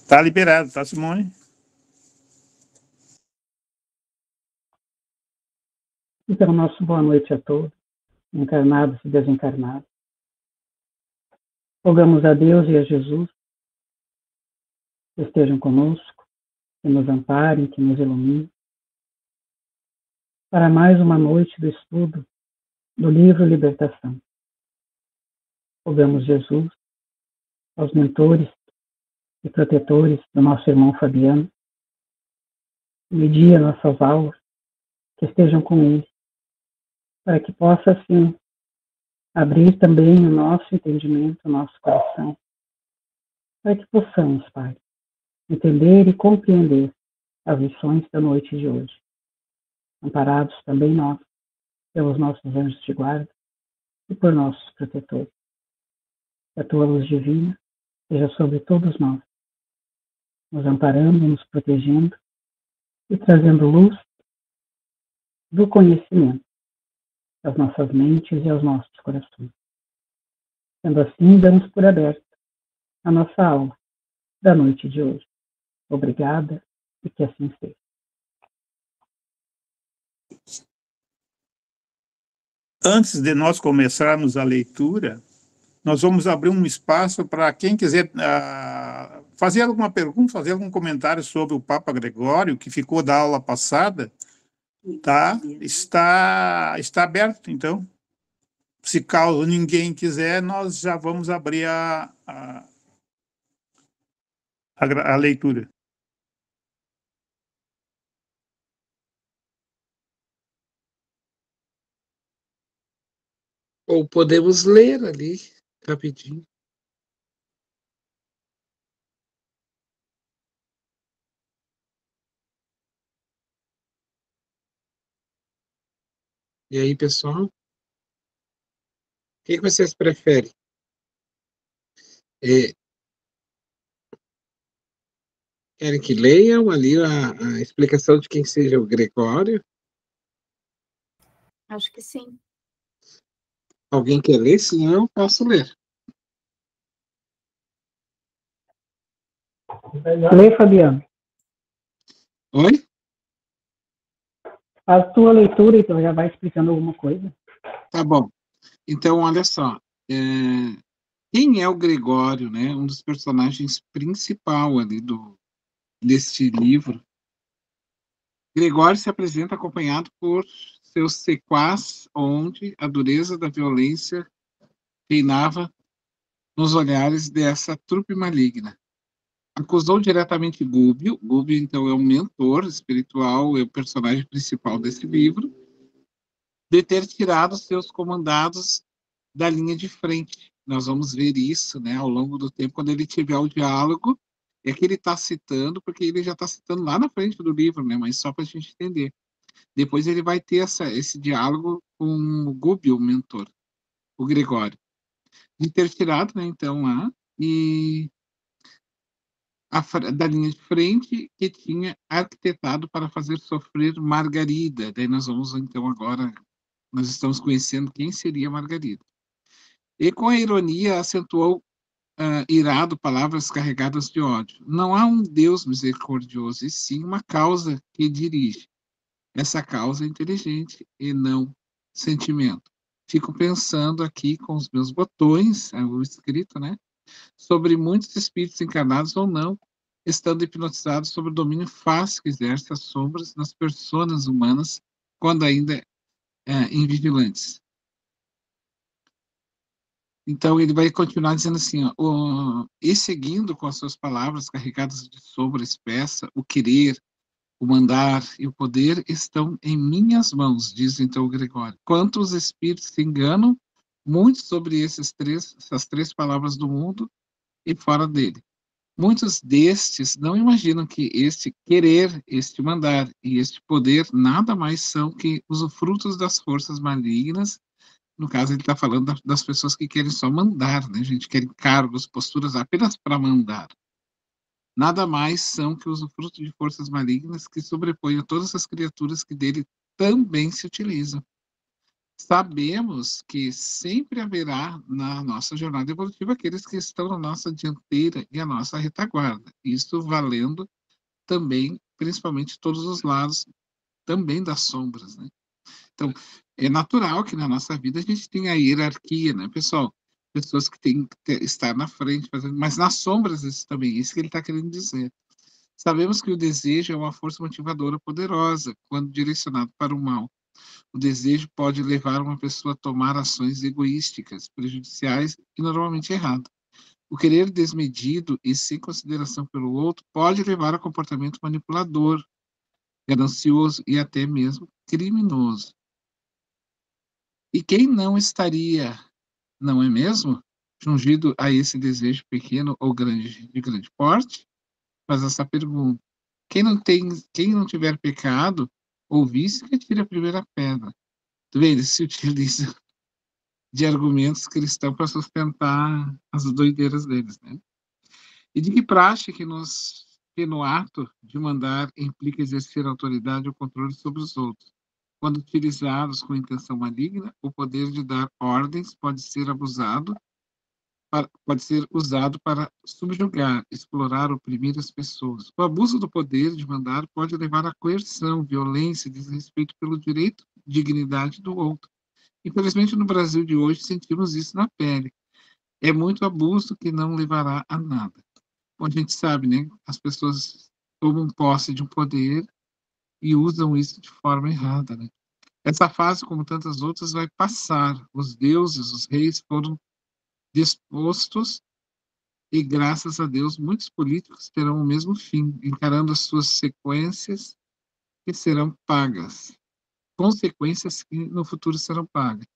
Tá liberado, tá, Simone? Então, nosso boa noite a todos, encarnados e desencarnados. Rogamos a Deus e a Jesus que estejam conosco, que nos amparem, que nos iluminem, para mais uma noite do estudo do livro Libertação. Rogamos Jesus aos mentores e protetores do nosso irmão Fabiano, que media nossas aulas, que estejam com ele, para que possa, assim, abrir também o nosso entendimento, o nosso coração, para que possamos, Pai, entender e compreender as lições da noite de hoje. Amparados também nós, pelos nossos anjos de guarda e por nossos protetores. Que a tua luz divina seja sobre todos nós, nos amparando, nos protegendo e trazendo luz do conhecimento às nossas mentes e aos nossos corações. Sendo assim, damos por aberto a nossa aula da noite de hoje. Obrigada e que assim seja. Antes de nós começarmos a leitura, nós vamos abrir um espaço para quem quiser fazer alguma pergunta, fazer algum comentário sobre o Papa Gregório, que ficou da aula passada, tá? Está aberto, então. Se caso ninguém quiser, nós já vamos abrir a leitura. Ou podemos ler ali, rapidinho. E aí, pessoal? O que vocês preferem? Querem que leiam ali a explicação de quem seja o Gregório? Acho que sim. Alguém quer ler? Senão eu posso ler. Lê, Fabiano. Oi? Faz tua leitura, então já vai explicando alguma coisa. Tá bom. Então, olha só. Quem é o Gregório, né? Um dos personagens principais ali deste livro. Gregório se apresenta acompanhado por seus sequaz, onde a dureza da violência reinava nos olhares dessa trupe maligna. Acusou diretamente Gúbio. Gúbio, então, é um mentor espiritual, é o personagem principal desse livro, de ter tirado seus comandados da linha de frente. Nós vamos ver isso, né, ao longo do tempo, quando ele tiver o diálogo, é que ele está citando, porque ele já está citando lá na frente do livro, né, mas só para a gente entender. Depois ele vai ter esse diálogo com o Gúbio, o mentor, o Gregório. De ter tirado, né, então, lá, e da linha de frente, que tinha arquitetado para fazer sofrer Margarida. Daí nós vamos, então, agora, nós estamos conhecendo quem seria Margarida. E com a ironia acentuou irado palavras carregadas de ódio. Não há um Deus misericordioso, e sim uma causa que dirige. Essa causa é inteligente e não sentimento. Fico pensando aqui com os meus botões, o escrito, né? Sobre muitos espíritos encarnados ou não, estando hipnotizados sobre o domínio fácil que exerce as sombras nas pessoas humanas, quando ainda invigilantes. Então, ele vai continuar dizendo assim, e seguindo com as suas palavras carregadas de sombra espessa, o querer, o mandar e o poder estão em minhas mãos, diz então o Gregório. Quanto os espíritos se enganam muito sobre essas três palavras do mundo e fora dele. Muitos destes não imaginam que este querer, este mandar e este poder nada mais são que os frutos das forças malignas. No caso, ele está falando das pessoas que querem só mandar, né, gente? Querem cargos, posturas apenas para mandar. Nada mais são que os frutos de forças malignas que sobrepõem a todas as criaturas que dele também se utilizam. sabemos que sempre haverá na nossa jornada evolutiva aqueles que estão na nossa dianteira e a nossa retaguarda. Isso valendo também, principalmente, todos os lados também das sombras, né? Então, é natural que na nossa vida a gente tenha a hierarquia, né, pessoal? Pessoas que têm que estar na frente, mas nas sombras isso também, isso que ele está querendo dizer. Sabemos que o desejo é uma força motivadora poderosa quando direcionado para o mal. O desejo pode levar uma pessoa a tomar ações egoísticas, prejudiciais e normalmente erradas. O querer desmedido e sem consideração pelo outro pode levar a comportamento manipulador, ganancioso e até mesmo criminoso. E quem não estaria, não é mesmo, jungido a esse desejo pequeno ou grande, de grande porte? Faz essa pergunta. Quem não tiver pecado ou vício, que atire a primeira pedra. Tu vê, eles se utilizam de argumentos cristãos para sustentar as doideiras deles, né? E de que praxe que no ato de mandar implica exercer autoridade ou controle sobre os outros. Quando utilizados com intenção maligna, o poder de dar ordens pode ser usado para subjugar, explorar, oprimir as pessoas. O abuso do poder de mandar pode levar à coerção, violência, desrespeito pelo direito, dignidade do outro. Infelizmente, no Brasil de hoje, sentimos isso na pele. É muito abuso que não levará a nada. Bom, a gente sabe, né? As pessoas tomam posse de um poder e usam isso de forma errada, né? Essa fase, como tantas outras, vai passar. Os deuses, os reis foram dispostos e, graças a Deus, muitos políticos terão o mesmo fim, encarando as suas sequências que serão pagas. Consequências que no futuro serão pagas.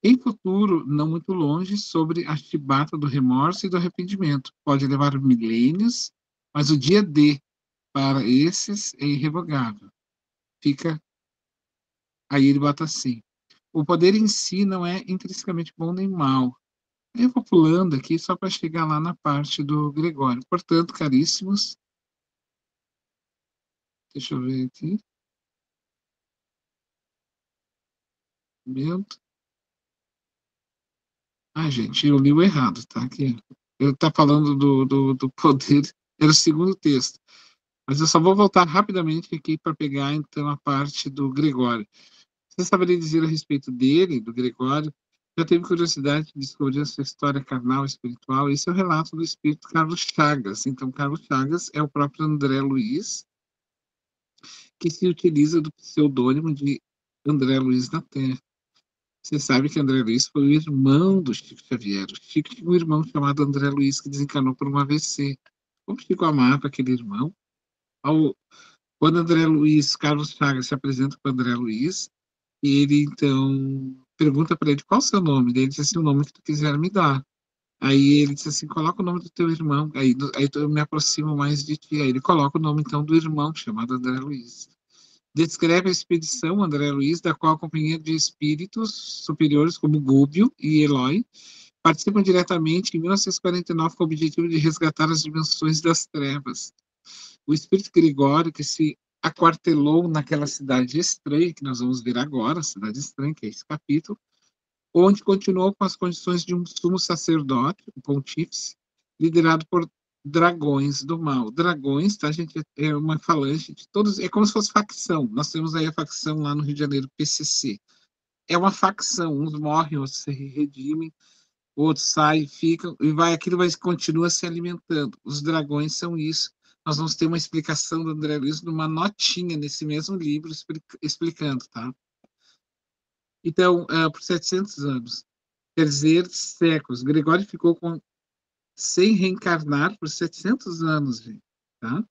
Em futuro, não muito longe, sobre a chibata do remorso e do arrependimento. Pode levar milênios, mas o dia D para esses é irrevogável. Fica aí ele bota assim. O poder em si não é intrinsecamente bom nem mal. Eu vou pulando aqui só para chegar lá na parte do Gregório. Portanto, caríssimos, deixa eu ver aqui. Gente, eu li o errado, tá? Aqui. Eu tá falando do poder, era o segundo texto. Mas eu só vou voltar rapidamente aqui para pegar, então, a parte do Gregório. Você saberia dizer a respeito dele, do Gregório? Já teve curiosidade de descobrir a sua história carnal e espiritual? Esse é o relato do espírito Carlos Chagas. Então, Carlos Chagas é o próprio André Luiz, que se utiliza do pseudônimo de André Luiz da Terra. Você sabe que André Luiz foi o irmão do Chico Xavier. O Chico tinha um irmão chamado André Luiz que desencanou por um AVC. Como o Chico amava aquele irmão, quando André Luiz, Carlos Chagas se apresenta para André Luiz, e ele então pergunta para ele qual é o seu nome. Ele diz assim: o nome que tu quiser me dar. Aí ele diz assim: coloca o nome do teu irmão. Aí eu me aproximo mais de ti. Aí ele coloca o nome então do irmão, chamado André Luiz. Descreve a expedição André Luiz, da qual a companhia de espíritos superiores como Gúbio e Eloy participam diretamente em 1949 com o objetivo de resgatar as dimensões das trevas. O espírito Gregório, que se aquartelou naquela cidade estranha, que nós vamos ver agora, cidade estranha, que é esse capítulo, onde continuou com as condições de um sumo sacerdote, o pontífice, liderado por dragões do mal. Dragões, tá, gente, é uma falange de todos, é como se fosse facção. Nós temos aí a facção lá no Rio de Janeiro, PCC. É uma facção, uns morrem, outros se redimem, outros saem, ficam, e vai, aquilo vai, continua se alimentando. Os dragões são isso. Nós vamos ter uma explicação do André Luiz numa notinha nesse mesmo livro, explicando, tá? Então, por 700 anos, quer dizer, séculos. Gregório ficou sem reencarnar por 700 anos, gente, tá?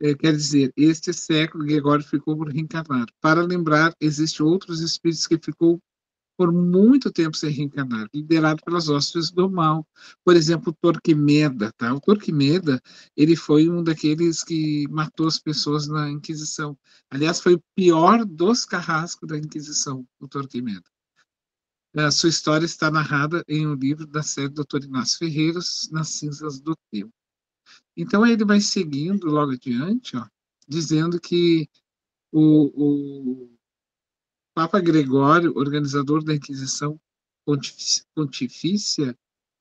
Quer dizer, este século, Gregório ficou por reencarnar. Para lembrar, existem outros espíritos que ficou por muito tempo sem reencarnar, liderado pelas hostes do mal. Por exemplo, Torquemeda, tá? O Torquemeda, ele foi um daqueles que matou as pessoas na Inquisição. Aliás, foi o pior dos carrascos da Inquisição, o Torquemeda. A sua história está narrada em um livro da série Dr. Inácio Ferreiros, Nas Cinzas do Tempo. Então, ele vai seguindo logo adiante, ó, dizendo que o Papa Gregório, organizador da Inquisição Pontifícia,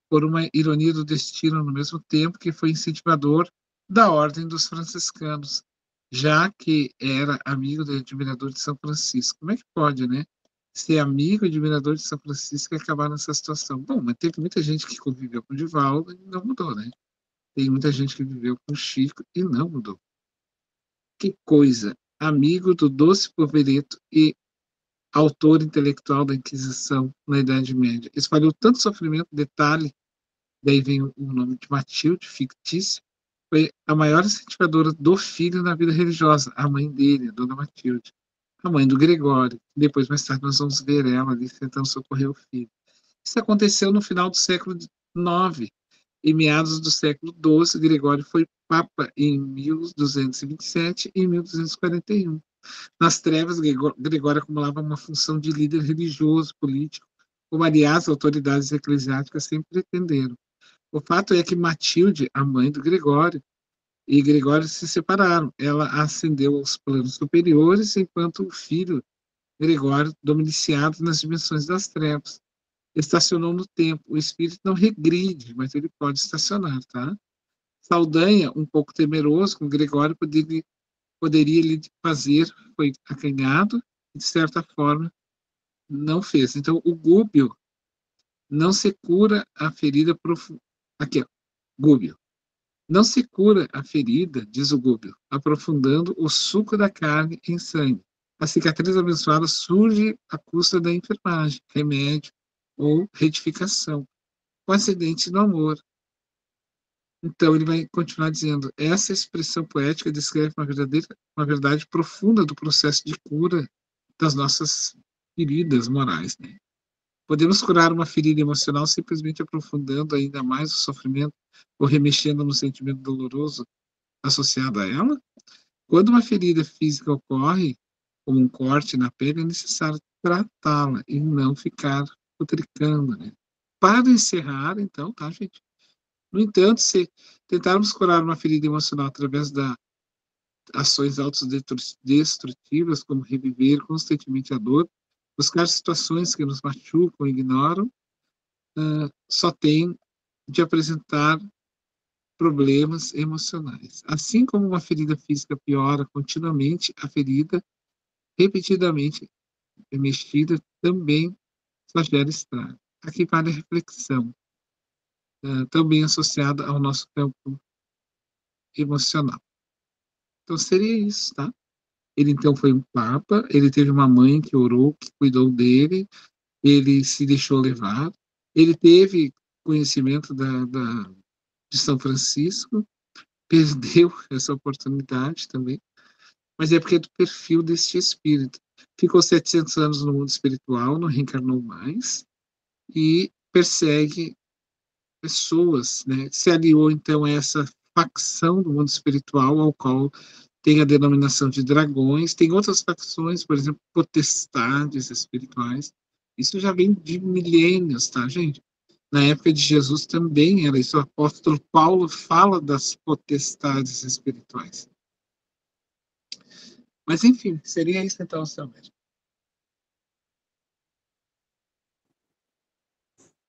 por uma ironia do destino, no mesmo tempo que foi incentivador da Ordem dos Franciscanos, já que era amigo e admirador de São Francisco. Como é que pode, né? Ser amigo e admirador de São Francisco e acabar nessa situação? Bom, mas teve muita gente que conviveu com o Divaldo e não mudou, né? Tem muita gente que viveu com o Chico e não mudou. Que coisa! Amigo do doce povereto e autor intelectual da Inquisição na Idade Média. Espalhou tanto sofrimento, detalhe, daí vem o nome de Matilde, fictício, foi a maior incentivadora do filho na vida religiosa, a mãe dele, a dona Matilde, a mãe do Gregório. Depois, mais tarde, nós vamos ver ela ali tentando socorrer o filho. Isso aconteceu no final do século IX. Em meados do século XII, Gregório foi papa em 1227 e 1241. Nas trevas, Gregório acumulava uma função de líder religioso, político, como, aliás, autoridades eclesiásticas sempre pretenderam. O fato é que Matilde, a mãe do Gregório, e Gregório se separaram. Ela ascendeu aos planos superiores, enquanto o filho, Gregório, dominiciado nas dimensões das trevas, estacionou no tempo. O espírito não regride, mas ele pode estacionar, tá? Saldanha, um pouco temeroso com Gregório, poderia lhe fazer, foi acanhado, e de certa forma não fez. Então, o Gúbio não se cura a ferida profunda. Aqui, ó, Gúbio. Não se cura a ferida, diz o Gúbio, aprofundando o suco da carne em sangue. A cicatriz abençoada surge à custa da enfermagem, remédio ou retificação, com acidente no amor. Então, ele vai continuar dizendo, essa expressão poética descreve uma verdade profunda do processo de cura das nossas feridas morais, né? Podemos curar uma ferida emocional simplesmente aprofundando ainda mais o sofrimento ou remexendo no sentimento doloroso associado a ela? Quando uma ferida física ocorre, como um corte na pele, é necessário tratá-la e não ficar futricando, né? Para encerrar, então, tá, gente? No entanto, se tentarmos curar uma ferida emocional através das ações autodestrutivas, como reviver constantemente a dor, buscar situações que nos machucam e ignoram, só tem de apresentar problemas emocionais. Assim como uma ferida física piora continuamente, a ferida repetidamente mexida também só gera estrago. Aqui vale a reflexão, também associada ao nosso campo emocional. Então seria isso, tá? Ele então foi um papa, ele teve uma mãe que orou, que cuidou dele, ele se deixou levar, ele teve conhecimento de São Francisco, perdeu essa oportunidade também, mas é porque é do perfil deste espírito. Ficou 700 anos no mundo espiritual, não reencarnou mais, e persegue pessoas, né? Se aliou, então, a essa facção do mundo espiritual, ao qual tem a denominação de dragões, tem outras facções, por exemplo, potestades espirituais. Isso já vem de milênios, tá, gente? Na época de Jesus também era isso. O apóstolo Paulo fala das potestades espirituais. Mas, enfim, seria isso então, Selmer.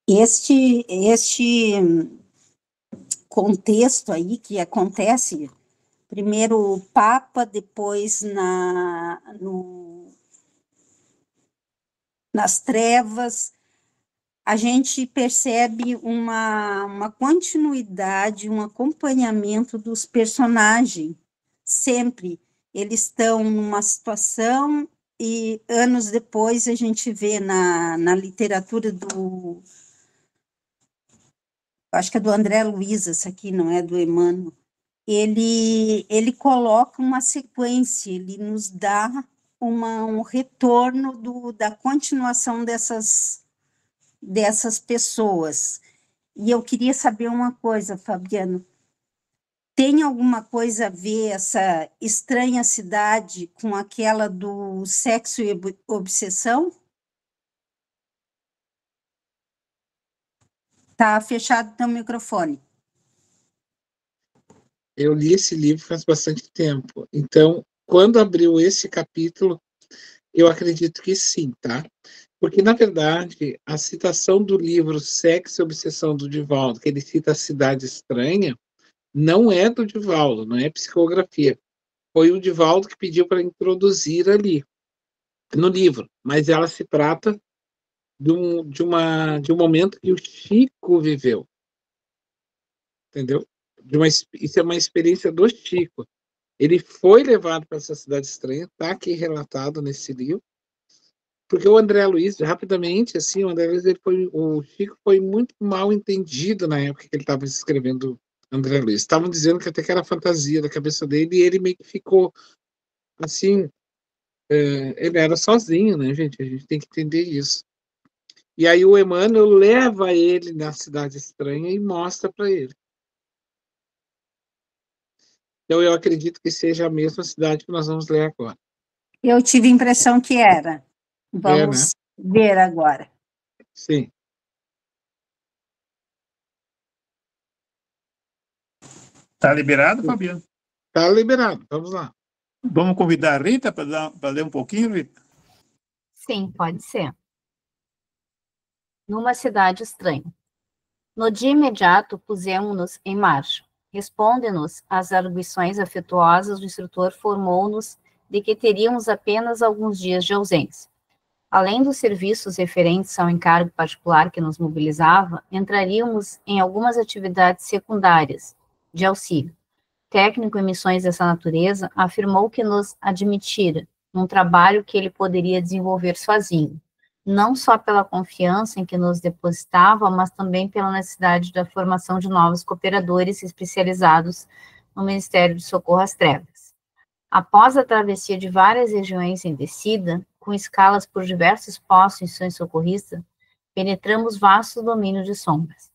Este contexto aí que acontece, primeiro o Papa, depois nas trevas, a gente percebe uma continuidade, um acompanhamento dos personagens, sempre. Eles estão numa situação e anos depois a gente vê na literatura acho que é do André Luiz, essa aqui, não é do Emmanuel, ele coloca uma sequência, ele nos dá um retorno da continuação dessas pessoas. E eu queria saber uma coisa, Fabiano, tem alguma coisa a ver essa estranha cidade com aquela do sexo e obsessão? Tá fechado teu microfone. Eu li esse livro faz bastante tempo. Então, quando abriu esse capítulo, Eu acredito que sim, tá? Porque, na verdade, a citação do livro Sexo e Obsessão do Divaldo, que ele cita a Cidade Estranha, não é do Divaldo, não é psicografia. Foi o Divaldo que pediu para introduzir ali, no livro. Mas ela se trata de um momento que o Chico viveu, entendeu? Isso é uma experiência do Chico. Ele foi levado para essa cidade estranha, está aqui relatado nesse livro, porque o André Luiz, rapidamente, assim, o André Luiz, o Chico foi muito mal entendido na época que ele estava escrevendo André Luiz. Estavam dizendo que até que era fantasia da cabeça dele, e ele meio que ficou, assim, ele era sozinho, né, gente? A gente tem que entender isso. E aí o Emmanuel leva ele na cidade estranha e mostra para ele. Então eu acredito que seja a mesma cidade que nós vamos ler agora. Eu tive a impressão que era. Vamos né? ver agora. Sim. Está liberado, Fabiano? Está liberado, vamos lá. Vamos convidar a Rita para ler um pouquinho, Rita? Sim, pode ser. Numa cidade estranha. No dia imediato, pusemos-nos em marcha. Responde-nos às arguições afetuosas, o instrutor formou-nos de que teríamos apenas alguns dias de ausência. Além dos serviços referentes ao encargo particular que nos mobilizava, entraríamos em algumas atividades secundárias de auxílio. Técnico em missões dessa natureza afirmou que nos admitira num trabalho que ele poderia desenvolver sozinho, não só pela confiança em que nos depositava, mas também pela necessidade da formação de novos cooperadores especializados no Ministério de Socorro às Trevas. Após a travessia de várias regiões em descida, com escalas por diversos postos em missões socorristas, penetramos vasto domínio de sombras.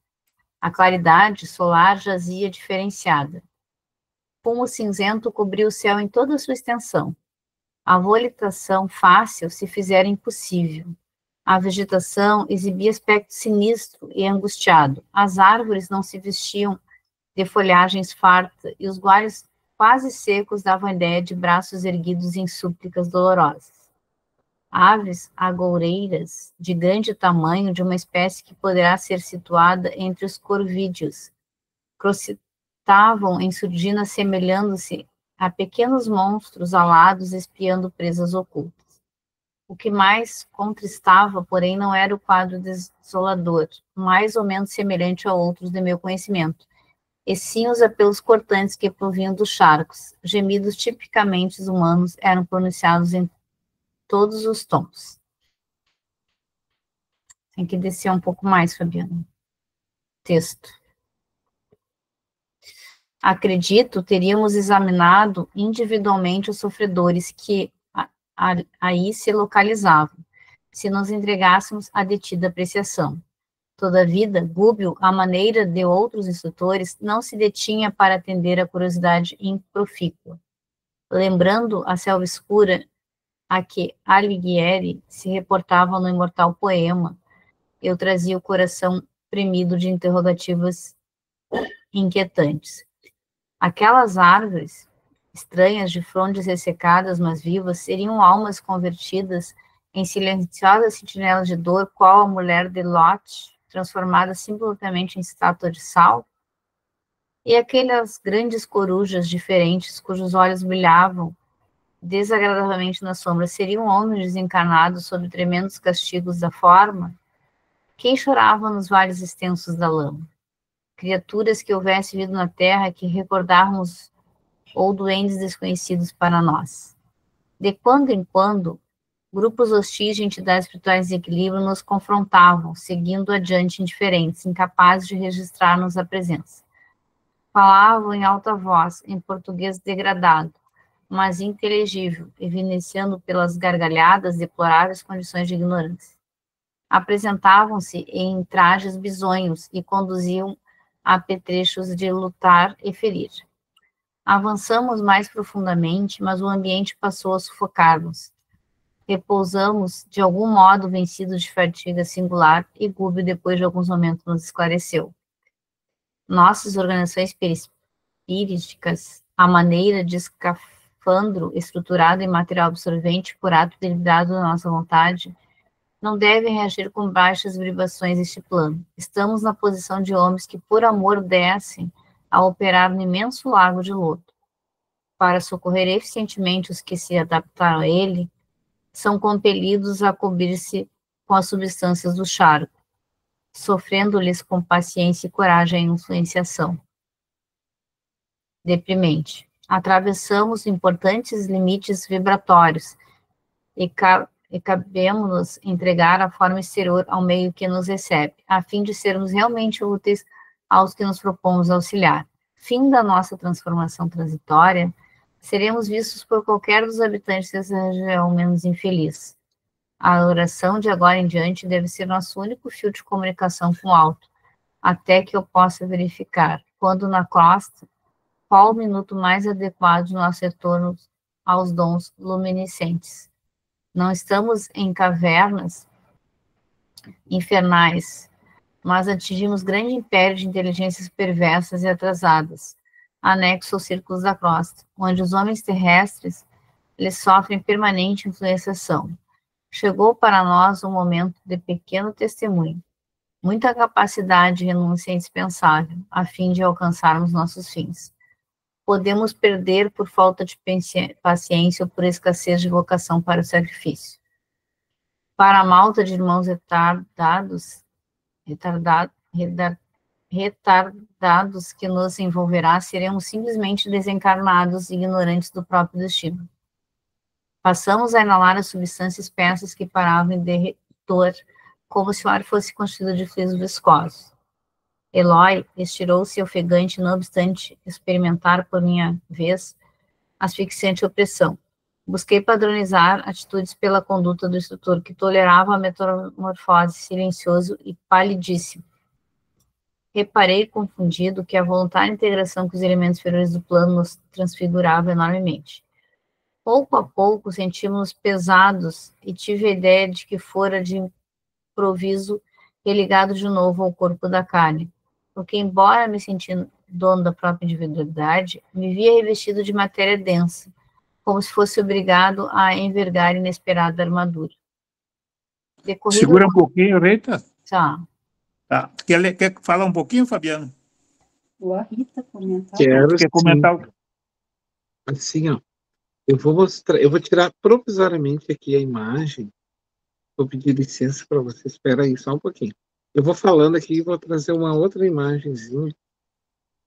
A claridade solar jazia diferenciada. Fumo cinzento cobriu o céu em toda a sua extensão. A volitação fácil se fizera impossível. A vegetação exibia aspecto sinistro e angustiado. As árvores não se vestiam de folhagens fartas e os galhos quase secos davam ideia de braços erguidos em súplicas dolorosas. Aves agoureiras de grande tamanho, de uma espécie que poderá ser situada entre os corvídeos, crocitavam em surdina, assemelhando-se a pequenos monstros alados espiando presas ocultas. O que mais contristava, porém, não era o quadro desolador, mais ou menos semelhante a outros de meu conhecimento, e sim os apelos cortantes que provinham dos charcos. Gemidos tipicamente humanos eram pronunciados em todos os tons. Tem que descer um pouco mais, Fabiana. Texto. Acredito, teríamos examinado individualmente os sofredores que aí se localizavam, se nos entregássemos à detida apreciação. Todavia, Gúbio, à maneira de outros instrutores, não se detinha para atender a curiosidade improfícua. Lembrando a selva escura a que Alighieri se reportava no imortal poema, eu trazia o coração premido de interrogativas inquietantes. Aquelas árvores estranhas de frondes ressecadas, mas vivas, seriam almas convertidas em silenciosas sentinelas de dor, qual a mulher de Lot, transformada simultaneamente em estátua de sal? E aquelas grandes corujas diferentes, cujos olhos brilhavam desagradavelmente na sombra, seriam homens desencarnados sob tremendos castigos da forma? Quem chorava nos vales extensos da lama? Criaturas que houvesse vindo na terra que recordáramos ou duendes desconhecidos para nós. De quando em quando, grupos hostis de entidades espirituais em equilíbrio nos confrontavam, seguindo adiante indiferentes, incapazes de registrar-nos a presença. Falavam em alta voz, em português degradado, mas inteligível, evidenciando pelas gargalhadas deploráveis condições de ignorância. Apresentavam-se em trajes bisonhos e conduziam a apetrechos de lutar e ferir. Avançamos mais profundamente, mas o ambiente passou a sufocar-nos. Repousamos, de algum modo, vencidos de fadiga singular, e Gúbio, depois de alguns momentos, nos esclareceu. Nossas organizações perispíricas, a maneira de escafandro estruturado em material absorvente por ato deliberado da nossa vontade, não devem reagir com baixas vibrações deste plano. Estamos na posição de homens que, por amor, descem a operar no imenso lago de lodo. Para socorrer eficientemente os que se adaptaram a ele, são compelidos a cobrir-se com as substâncias do charco, sofrendo-lhes com paciência e coragem a influenciação deprimente. Atravessamos importantes limites vibratórios e cabemos-nos entregar a forma exterior ao meio que nos recebe, a fim de sermos realmente úteis aos que nos propomos auxiliar. Fim da nossa transformação transitória, seremos vistos por qualquer dos habitantes dessa região menos infeliz. A oração de agora em diante deve ser nosso único fio de comunicação com o alto, até que eu possa verificar, quando na costa, qual o minuto mais adequado de nosso retorno aos dons luminescentes. Não estamos em cavernas infernais, mas atingimos grande império de inteligências perversas e atrasadas, anexo aos círculos da crosta, onde os homens terrestres eles sofrem permanente influenciação. Chegou para nós um momento de pequeno testemunho. Muita capacidade e renúncia é indispensável, a fim de alcançarmos nossos fins. Podemos perder por falta de paciência ou por escassez de vocação para o sacrifício. Para a malta de irmãos retardados que nos envolverá, seremos simplesmente desencarnados e ignorantes do próprio destino. Passamos a inalar as substâncias espessas que paravam em derretor, como se o ar fosse constituído de fluidos viscosos. Eloy estirou-se ofegante, não obstante experimentar, por minha vez, asfixiante opressão. Busquei padronizar atitudes pela conduta do instrutor, que tolerava a metamorfose, silencioso e palidíssimo. Reparei, confundido, que a voluntária integração com os elementos inferiores do plano nos transfigurava enormemente. Pouco a pouco sentimos-nos pesados e tive a ideia de que fora de improviso religado de novo ao corpo da carne, porque, embora me sentindo dono da própria individualidade, me via revestido de matéria densa, como se fosse obrigado a envergar inesperada armadura. Segura um pouquinho, Rita. Tá. Quer falar um pouquinho, Fabiano? Ou a Rita comentar. Quer comentar? Assim, ó. Eu vou tirar provisoriamente aqui a imagem. Vou pedir licença para você, espera aí só um pouquinho. Eu vou falando aqui e vou trazer uma outra imagenzinha.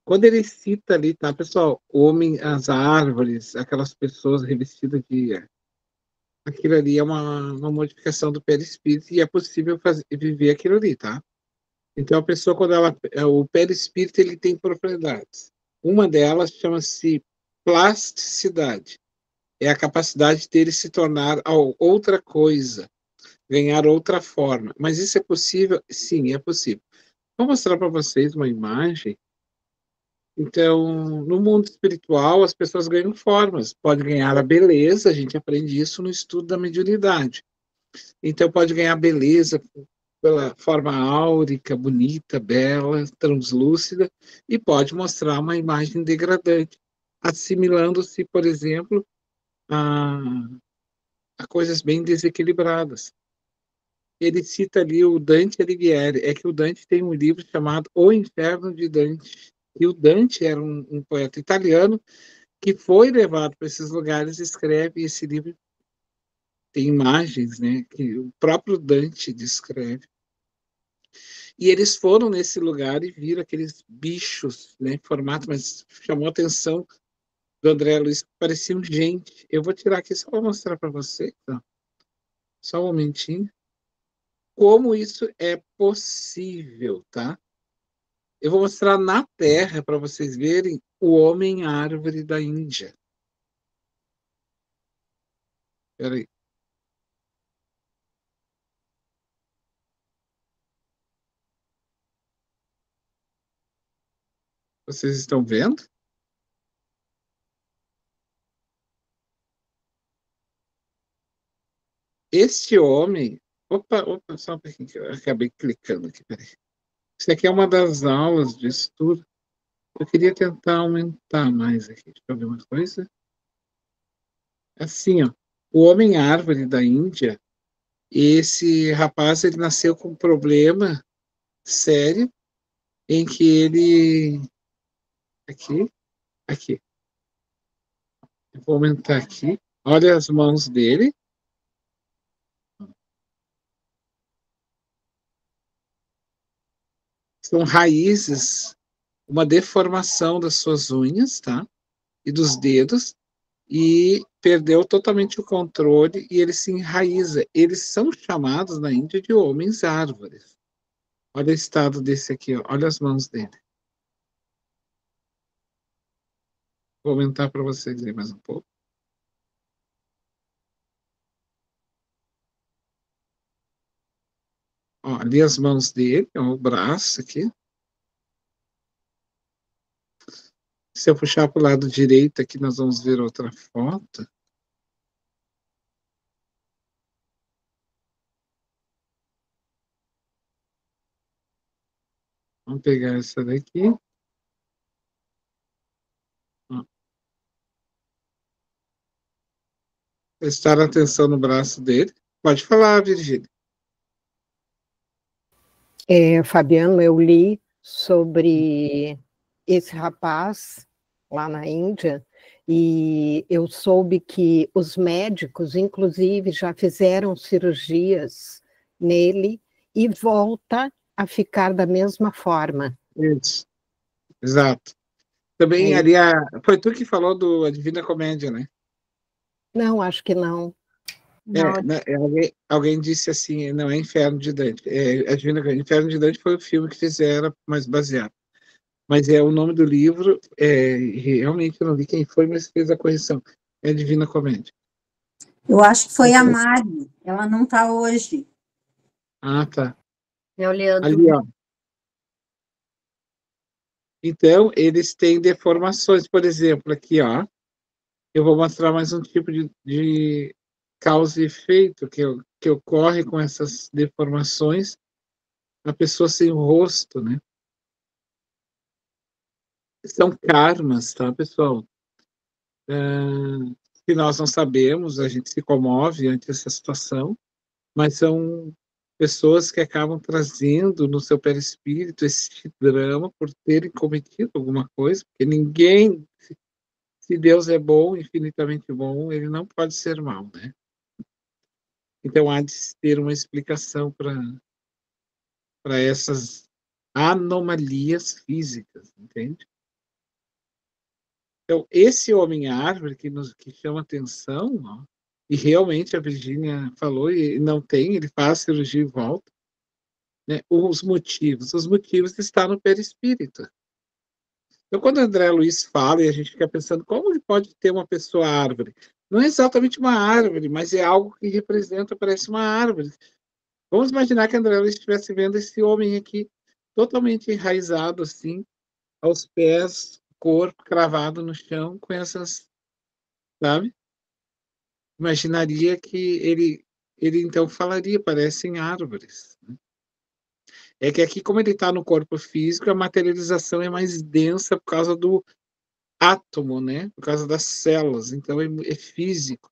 Quando ele cita ali, tá, pessoal? O homem, as árvores, aquelas pessoas revestidas de... Aquilo ali é uma modificação do perispírito e é possível viver aquilo ali, tá? Então, a pessoa, quando o perispírito, ele tem propriedades. Uma delas chama-se plasticidade. É a capacidade dele se tornar outra coisa, ganhar outra forma. Mas isso é possível? Sim, é possível. Vou mostrar para vocês uma imagem. Então, no mundo espiritual, as pessoas ganham formas. Pode ganhar a beleza, a gente aprende isso no estudo da mediunidade. Então, pode ganhar beleza pela forma áurica, bonita, bela, translúcida, e pode mostrar uma imagem degradante, assimilando-se, por exemplo, a coisas bem desequilibradas. Ele cita ali o Dante Alighieri. É que o Dante tem um livro chamado O Inferno de Dante. E o Dante era um poeta italiano que foi levado para esses lugares e escreve esse livro. Tem imagens, né, que o próprio Dante descreve. E eles foram nesse lugar e viram aqueles bichos, né, em formato, mas chamou a atenção do André Luiz, que pareciam gente. Eu vou tirar aqui só para mostrar para você. Então. Só um momentinho. Como isso é possível, tá? Eu vou mostrar na Terra para vocês verem o homem-árvore da Índia. Espera aí. Vocês estão vendo? Este homem... Opa, só um pouquinho, que eu acabei clicando aqui, peraí. Isso aqui é uma das aulas de estudo. Eu queria tentar aumentar mais aqui. Deixa eu ver uma coisa. Assim, ó, o homem-árvore da Índia, esse rapaz, ele nasceu com um problema sério em que ele... Aqui, aqui. Eu vou aumentar aqui. Olha as mãos dele. São raízes, uma deformação das suas unhas, tá? E dos dedos, e perdeu totalmente o controle e ele se enraiza. Eles são chamados na Índia de homens árvores. Olha o estado desse aqui, ó. Olha as mãos dele. Vou aumentar para vocês aí mais um pouco. Ó, ali as mãos dele, ó, o braço aqui. Se eu puxar para o lado direito aqui, nós vamos ver outra foto. Vamos pegar essa daqui. Ó. Prestar atenção no braço dele. Pode falar, Virgínia. Fabiano, eu li sobre esse rapaz lá na Índia e eu soube que os médicos, inclusive, já fizeram cirurgias nele e volta a ficar da mesma forma. Isso, exato. Também ali, foi tu que falou do A Divina Comédia, né? Não, acho que não. Não, Né, alguém disse assim, não é Inferno de Dante. Inferno de Dante foi o filme que fizeram, mais baseado. Mas o nome do livro, realmente eu não li quem foi, mas fez a correção. É a Divina Comédia. Eu acho que foi a Mari, ela não está hoje. Ah, tá. é o Leandro. Ali, ó. Então, eles têm deformações. Por exemplo, aqui, ó. Eu vou mostrar mais um tipo de causa e efeito que ocorre com essas deformações. A pessoa sem rosto, né? São karmas, tá, pessoal? Que nós não sabemos, a gente se comove ante essa situação, mas são pessoas que acabam trazendo no seu perispírito esse drama por terem cometido alguma coisa, porque ninguém, se Deus é bom, infinitamente bom, ele não pode ser mal, né? Então há de ter uma explicação para essas anomalias físicas, entende? Então, esse homem-árvore que chama atenção, ó, e realmente a Virgínia falou, e não tem, ele faz cirurgia e volta, né? Os motivos estão no perispírito. Então, quando o André Luiz fala, e a gente fica pensando, como ele pode ter uma pessoa árvore? Não é exatamente uma árvore, mas é algo que representa, parece uma árvore. Vamos imaginar que André Luiz estivesse vendo esse homem aqui, totalmente enraizado, assim, aos pés, corpo cravado no chão, com essas, sabe? Imaginaria que ele então falaria, parecem árvores. Né? É que aqui, como ele está no corpo físico, a materialização é mais densa por causa do átomo, né? Por causa das células, então é físico.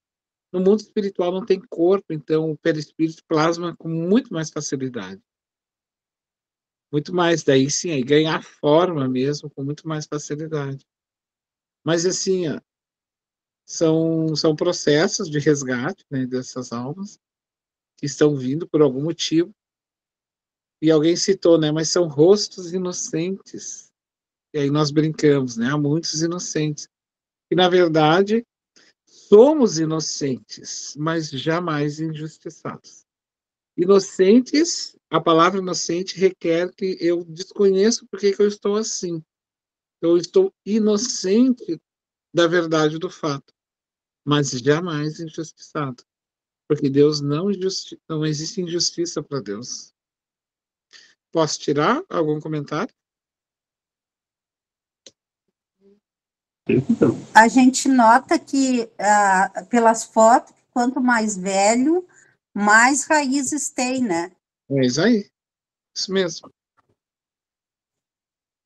No mundo espiritual não tem corpo, então o perispírito plasma com muito mais facilidade. Muito mais, daí sim, aí ganhar forma mesmo com muito mais facilidade. Mas assim, ó, são processos de resgate, né, dessas almas que estão vindo por algum motivo. E alguém citou, né, mas são rostos inocentes. E aí nós brincamos, né, há muitos inocentes. E na verdade, somos inocentes, mas jamais injustiçados. Inocentes, a palavra inocente requer que eu desconheço porque que eu estou assim. Eu estou inocente da verdade do fato, mas jamais injustiçado. Porque Deus não existe injustiça para Deus. Posso tirar algum comentário? A gente nota que, pelas fotos, quanto mais velho, mais raízes tem, né? É isso aí. Isso mesmo.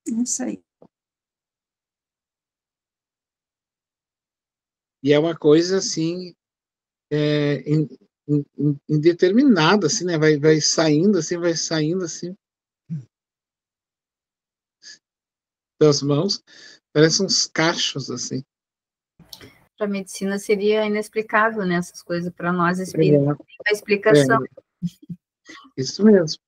Não sei. E é uma coisa, assim, indeterminada, assim, né? Vai saindo, assim, das mãos, parece uns cachos, assim. Para a medicina seria inexplicável, né? Essas coisas para nós espíritas É, tem a explicação. isso mesmo.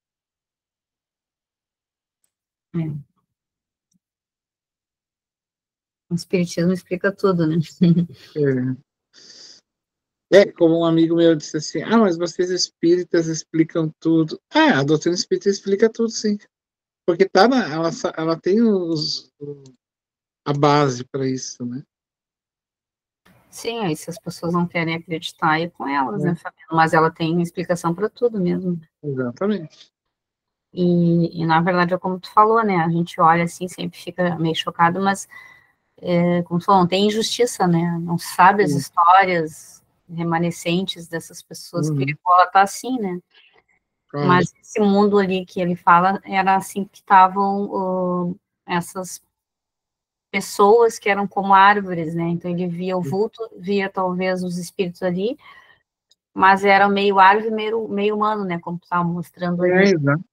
O espiritismo explica tudo, né? Como um amigo meu disse assim, mas vocês espíritas explicam tudo. A doutrina espírita explica tudo, sim. Porque ela tem a base para isso, né? Sim, aí se as pessoas não querem acreditar, é com elas, né, Fabiana? Mas ela tem explicação para tudo mesmo. Exatamente. E, na verdade, é como tu falou, né? A gente olha assim, sempre fica meio chocado, mas, como tu falou, não tem injustiça, né? Não sabe as histórias remanescentes dessas pessoas que ela tá assim, né? Claro. Mas esse mundo ali que ele fala era assim que estavam essas pessoas que eram como árvores, né? Então ele via o vulto, via talvez os espíritos ali, mas era meio árvore, meio humano, né? Como tu estava mostrando ali. Exato.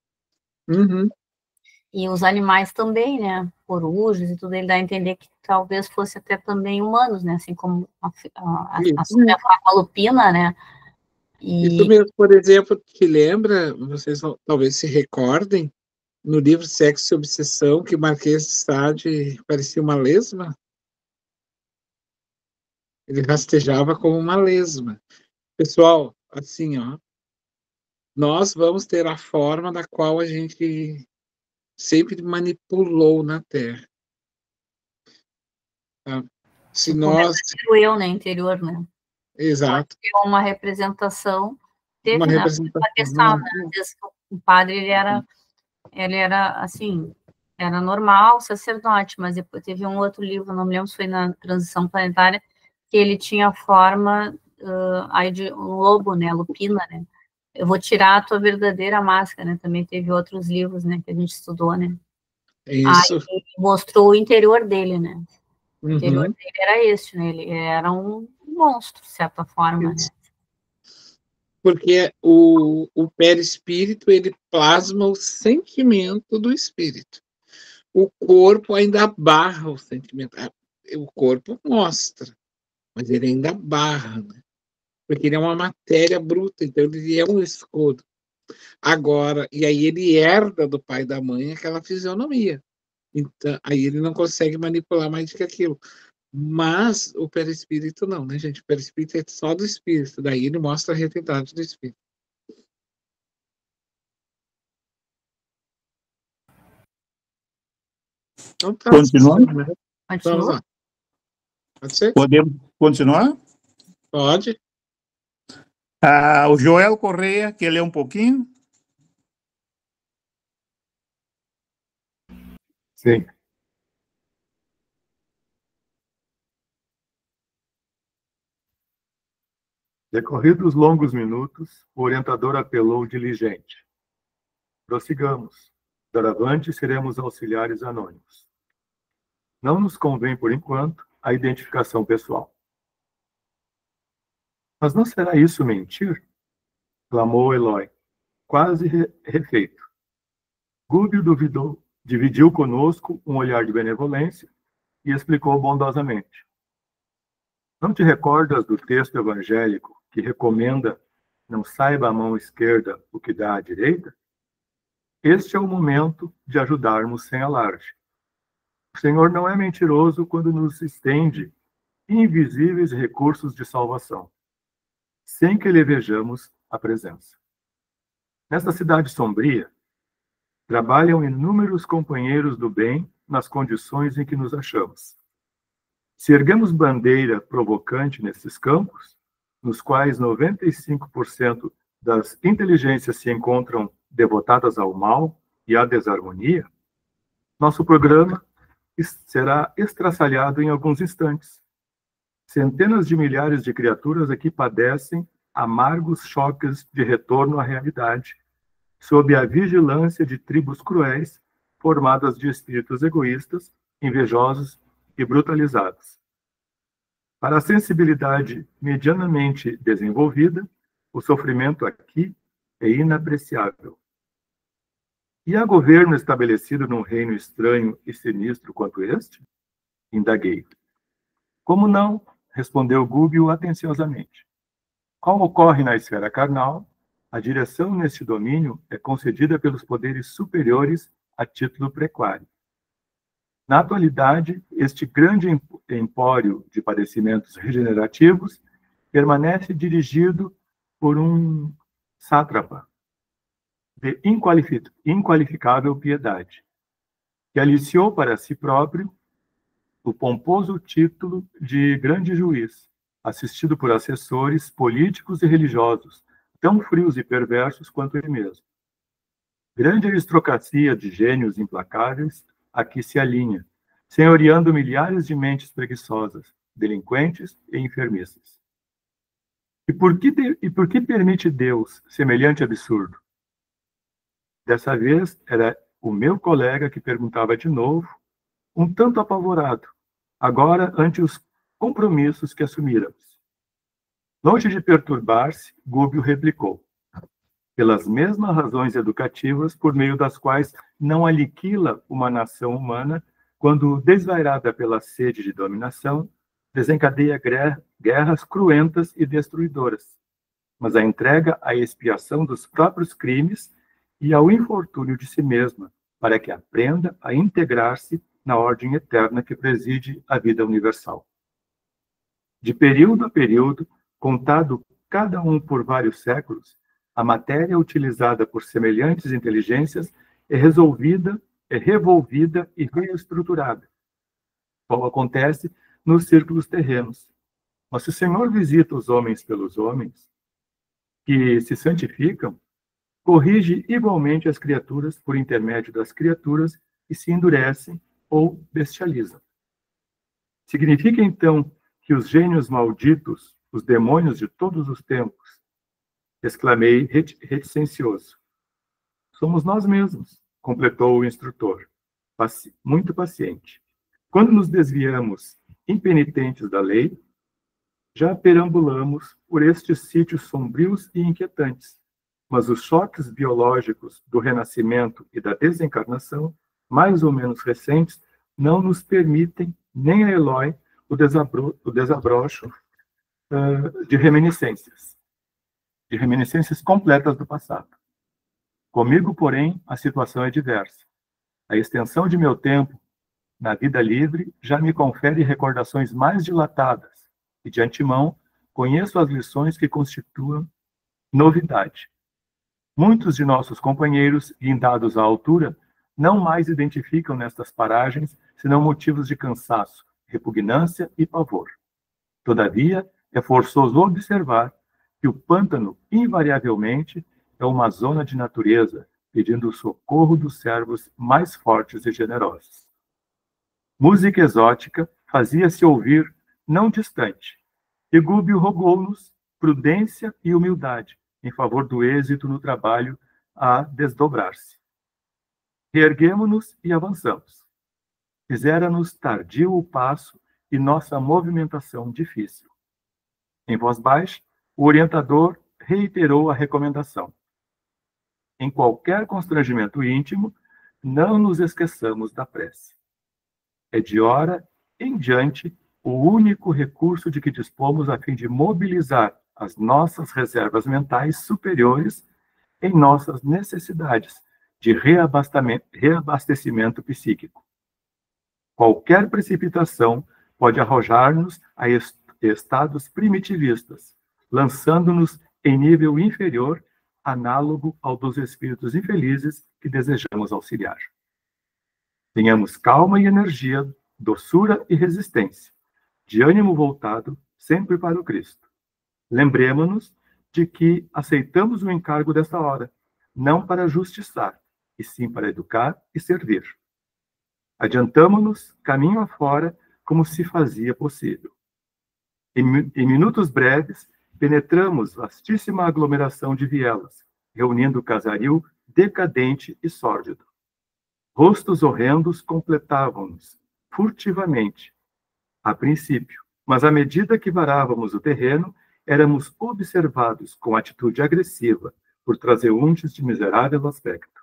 E os animais também, né? Corujas e tudo, ele dá a entender que talvez fosse até também humanos, né? Assim como a lupina, né? Isso mesmo, por exemplo, te lembra, vocês talvez se recordem, no livro Sexo e Obsessão, que o Marquês de Sade parecia uma lesma? Ele rastejava como uma lesma. Pessoal, assim, nós vamos ter a forma da qual a gente sempre manipulou na Terra. Tá? Se tipo, nós... o eu, né? Interior, né? Exato. Uma representação, teve, Uma né? representação. O padre, ele era, assim, era normal, sacerdote, mas depois teve um outro livro, não me lembro se foi na Transição Planetária, que ele tinha a forma aí de um lobo, né? Lupina, né? Eu vou tirar a tua verdadeira máscara, né? Também teve outros livros, né? Que a gente estudou, né? Isso. Aí mostrou o interior dele, né? O interior Uhum. dele era este, né? Ele era um monstro, de certa forma, Isso. né? Porque o perispírito, ele plasma o sentimento do espírito. O corpo ainda barra o sentimento. O corpo mostra, mas ele ainda barra, né? Porque ele é uma matéria bruta, então ele é um escudo. Agora, e aí ele herda do pai e da mãe aquela fisionomia. Então, aí ele não consegue manipular mais do que aquilo. Mas o perispírito não, né, gente? O perispírito é só do espírito, daí ele mostra a realidade do espírito. Então tá. Continuando? Vamos lá. Pode ser? Podemos continuar? Pode. O Joel Correia, quer ler um pouquinho? Sim. Decorridos longos minutos, o orientador apelou diligente. Prossigamos. Doravante seremos auxiliares anônimos. Não nos convém, por enquanto, a identificação pessoal. Mas não será isso mentir? Clamou Eloy, quase refeito. Gúbio duvidou, dividiu conosco um olhar de benevolência e explicou bondosamente. Não te recordas do texto evangélico que recomenda não saiba a mão esquerda o que dá à direita? Este é o momento de ajudarmos sem alarde. O Senhor não é mentiroso quando nos estende invisíveis recursos de salvação, sem que lhe vejamos a presença. Nesta cidade sombria, trabalham inúmeros companheiros do bem nas condições em que nos achamos. Se erguemos bandeira provocante nesses campos, nos quais 95% das inteligências se encontram devotadas ao mal e à desarmonia, nosso programa será estraçalhado em alguns instantes. Centenas de milhares de criaturas aqui padecem amargos choques de retorno à realidade, sob a vigilância de tribos cruéis, formadas de espíritos egoístas, invejosos e brutalizados. Para a sensibilidade medianamente desenvolvida, o sofrimento aqui é inapreciável. E há governo estabelecido num reino estranho e sinistro quanto este? Indaguei. Como não? Respondeu Gúbio atenciosamente. Como ocorre na esfera carnal, a direção neste domínio é concedida pelos poderes superiores a título prequário. Na atualidade, este grande empório de padecimentos regenerativos permanece dirigido por um sátrapa de inqualificável piedade, que aliciou para si próprio o pomposo título de grande juiz, assistido por assessores políticos e religiosos, tão frios e perversos quanto ele mesmo. Grande aristocracia de gênios implacáveis aqui se alinha, senhoreando milhares de mentes preguiçosas, delinquentes e enfermiças. E por que permite Deus semelhante absurdo? Dessa vez era o meu colega que perguntava de novo, um tanto apavorado, agora ante os compromissos que assumíramos. Longe de perturbar-se, Gúbio replicou: pelas mesmas razões educativas por meio das quais não aniquila uma nação humana quando, desvairada pela sede de dominação, desencadeia guerras cruentas e destruidoras, mas a entrega à expiação dos próprios crimes e ao infortúnio de si mesma, para que aprenda a integrar-se na ordem eterna que preside a vida universal. De período a período, contado cada um por vários séculos, a matéria utilizada por semelhantes inteligências é revolvida e reestruturada, como acontece nos círculos terrenos. Mas se o Senhor visita os homens pelos homens, que se santificam, corrige igualmente as criaturas por intermédio das criaturas que se endurecem ou bestializam. Significa, então, que os gênios malditos, os demônios de todos os tempos, exclamei reticencioso. Somos nós mesmos, completou o instrutor, muito paciente. Quando nos desviamos impenitentes da lei, já perambulamos por estes sítios sombrios e inquietantes, mas os choques biológicos do renascimento e da desencarnação, mais ou menos recentes, não nos permitem, nem a Eloy, o desabrocho de reminiscências completas do passado. Comigo, porém, a situação é diversa. A extensão de meu tempo na vida livre já me confere recordações mais dilatadas e, de antemão, conheço as lições que constituam novidade. Muitos de nossos companheiros, guindados à altura, não mais identificam nestas paragens senão motivos de cansaço, repugnância e pavor. Todavia, é forçoso observar que o pântano, invariavelmente, é uma zona de natureza, pedindo o socorro dos servos mais fortes e generosos. Música exótica fazia-se ouvir não distante, e Gúbio rogou-nos prudência e humildade em favor do êxito no trabalho a desdobrar-se. Reerguemo-nos e avançamos. Fizera-nos tardio o passo e nossa movimentação difícil. Em voz baixa, o orientador reiterou a recomendação. Em qualquer constrangimento íntimo, não nos esqueçamos da prece. É de hora em diante o único recurso de que dispomos a fim de mobilizar as nossas reservas mentais superiores em nossas necessidades de reabastecimento psíquico. Qualquer precipitação pode arrojar-nos a estados primitivistas, lançando-nos em nível inferior, análogo ao dos espíritos infelizes que desejamos auxiliar. Tenhamos calma e energia, doçura e resistência, de ânimo voltado sempre para o Cristo. Lembremos-nos de que aceitamos o encargo desta hora, não para justiçar, e sim para educar e servir. Adiantamo-nos caminho afora como se fazia possível. Em minutos breves, penetramos vastíssima aglomeração de vielas, reunindo o casaril decadente e sórdido. Rostos horrendos completavam-nos, furtivamente, a princípio, mas à medida que varávamos o terreno, éramos observados com atitude agressiva por transeuntes de miserável aspecto.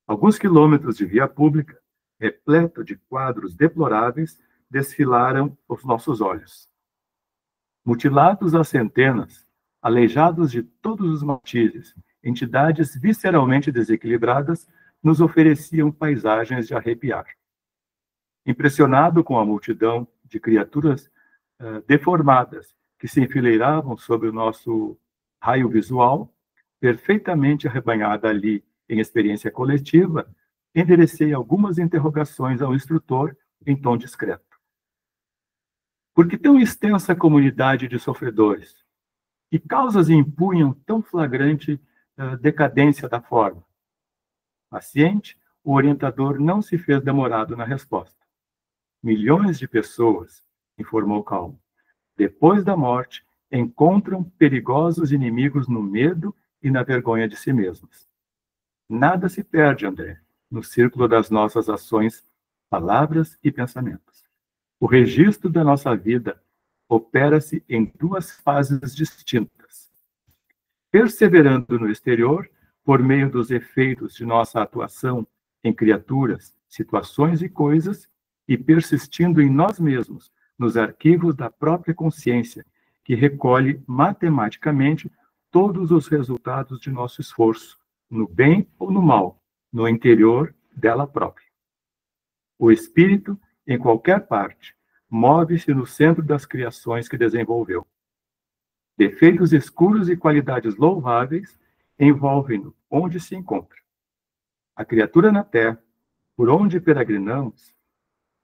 Alguns quilômetros de via pública, repleto de quadros deploráveis, desfilaram aos nossos olhos. Mutilados às centenas, aleijados de todos os matizes, entidades visceralmente desequilibradas nos ofereciam paisagens de arrepiar. Impressionado com a multidão de criaturas deformadas que se enfileiravam sobre o nosso raio visual, perfeitamente arrebanhada ali em experiência coletiva, enderecei algumas interrogações ao instrutor em tom discreto. Por que tão extensa comunidade de sofredores? Que causas impunham tão flagrante decadência da forma? Paciente, o orientador não se fez demorado na resposta. Milhões de pessoas, informou calmo, depois da morte, encontram perigosos inimigos no medo e na vergonha de si mesmas. Nada se perde, André, no círculo das nossas ações, palavras e pensamentos. O registro da nossa vida opera-se em duas fases distintas. Perseverando no exterior, por meio dos efeitos de nossa atuação em criaturas, situações e coisas, e persistindo em nós mesmos, nos arquivos da própria consciência, que recolhe matematicamente todos os resultados de nosso esforço, no bem ou no mal, no interior dela própria. O espírito, em qualquer parte, move-se no centro das criações que desenvolveu. Defeitos escuros e qualidades louváveis envolvem-no onde se encontra. A criatura na terra, por onde peregrinamos,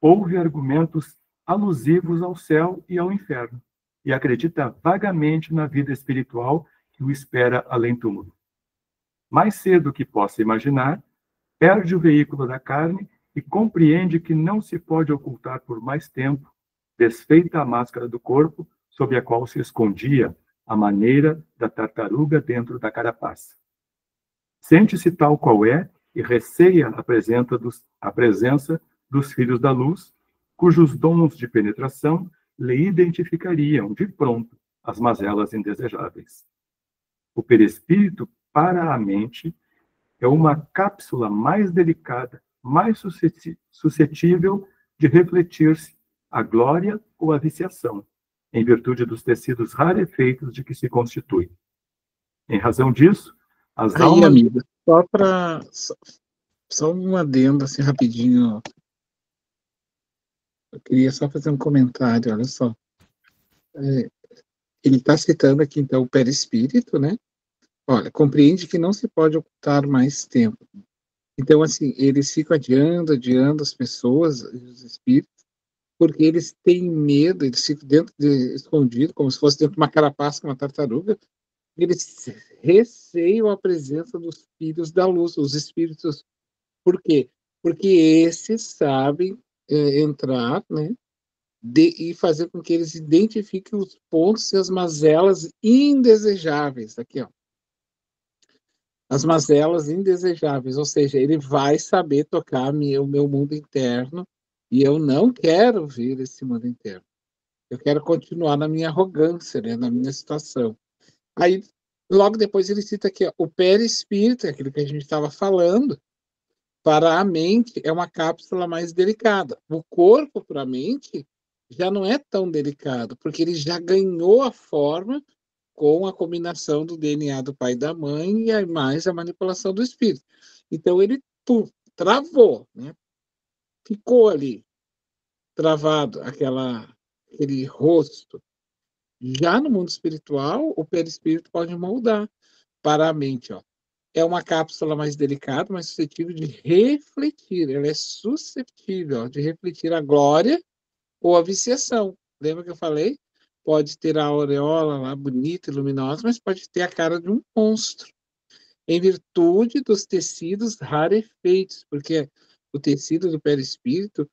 ouve argumentos alusivos ao céu e ao inferno, e acredita vagamente na vida espiritual que o espera além-túmulo. Mais cedo que possa imaginar, perde o veículo da carne e compreende que não se pode ocultar por mais tempo, desfeita a máscara do corpo, sob a qual se escondia a maneira da tartaruga dentro da carapaça. Sente-se tal qual é e receia a presença dos filhos da luz, cujos dons de penetração lhe identificariam de pronto as mazelas indesejáveis. O perispírito para a mente é uma cápsula mais delicada, mais suscetível de refletir-se a glória ou a viciação, em virtude dos tecidos rarefeitos de que se constitui. Em razão disso, as almas... amiga, só um adendo, assim, rapidinho. Eu queria só fazer um comentário, olha só. Ele está citando aqui, então, o perispírito, né? Olha, compreende que não se pode ocultar mais tempo. Então, assim, eles ficam adiando as pessoas, os espíritos, porque eles têm medo, eles ficam escondidos, como se fosse dentro de uma carapaça, uma tartaruga. Eles receiam a presença dos filhos da luz, os espíritos. Por quê? Porque esses sabem entrar, né, e fazer com que eles identifiquem os pontos e as mazelas indesejáveis. Aqui, ó. As mazelas indesejáveis, ou seja, ele vai saber tocar o meu mundo interno, e eu não quero ver esse mundo interno. Eu quero continuar na minha arrogância, né, na minha situação. Aí, logo depois, ele cita aqui, ó, o perispírito, aquilo que a gente estava falando, para a mente é uma cápsula mais delicada. O corpo, para a mente, já não é tão delicado, porque ele já ganhou a forma com a combinação do DNA do pai e da mãe e mais a manipulação do espírito. Então, ele travou, né? Ficou ali, travado, aquele rosto. Já no mundo espiritual, o perispírito pode moldar para a mente. Ó. É uma cápsula mais delicada, mais suscetível de refletir. Ela é suscetível de refletir a glória ou a viciação. Lembra que eu falei? Pode ter a aureola lá, bonita e luminosa, mas pode ter a cara de um monstro. Em virtude dos tecidos rarefeitos, porque o tecido do perispírito,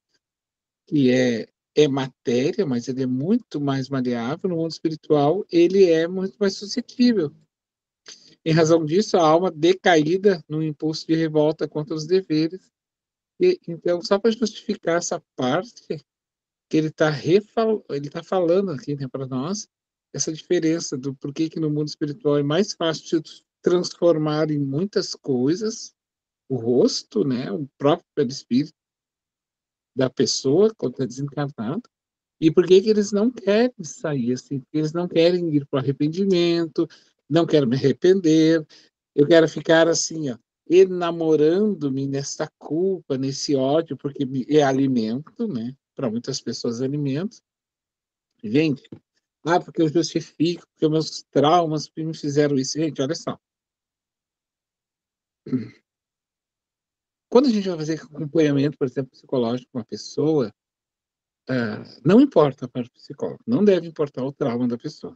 que é matéria, mas ele é muito mais maleável, no mundo espiritual, ele é muito mais suscetível. Em razão disso, a alma decaída no impulso de revolta contra os deveres. Então, só para justificar essa parte, que ele está falando aqui, né, para nós, essa diferença do porquê que no mundo espiritual é mais fácil de transformar em muitas coisas o rosto, né, o próprio perispírito da pessoa quando está desencarnado, e por que eles não querem sair assim, porque eles não querem ir para o arrependimento, não quero me arrepender, eu quero ficar assim, ó, enamorando-me nessa culpa, nesse ódio, porque é alimento, né? Para muitas pessoas é alimento. Gente, porque eu justifico, porque meus traumas me fizeram isso. Gente, olha só. Quando a gente vai fazer acompanhamento, por exemplo, psicológico com uma pessoa, não importa a parte psicóloga, não deve importar o trauma da pessoa.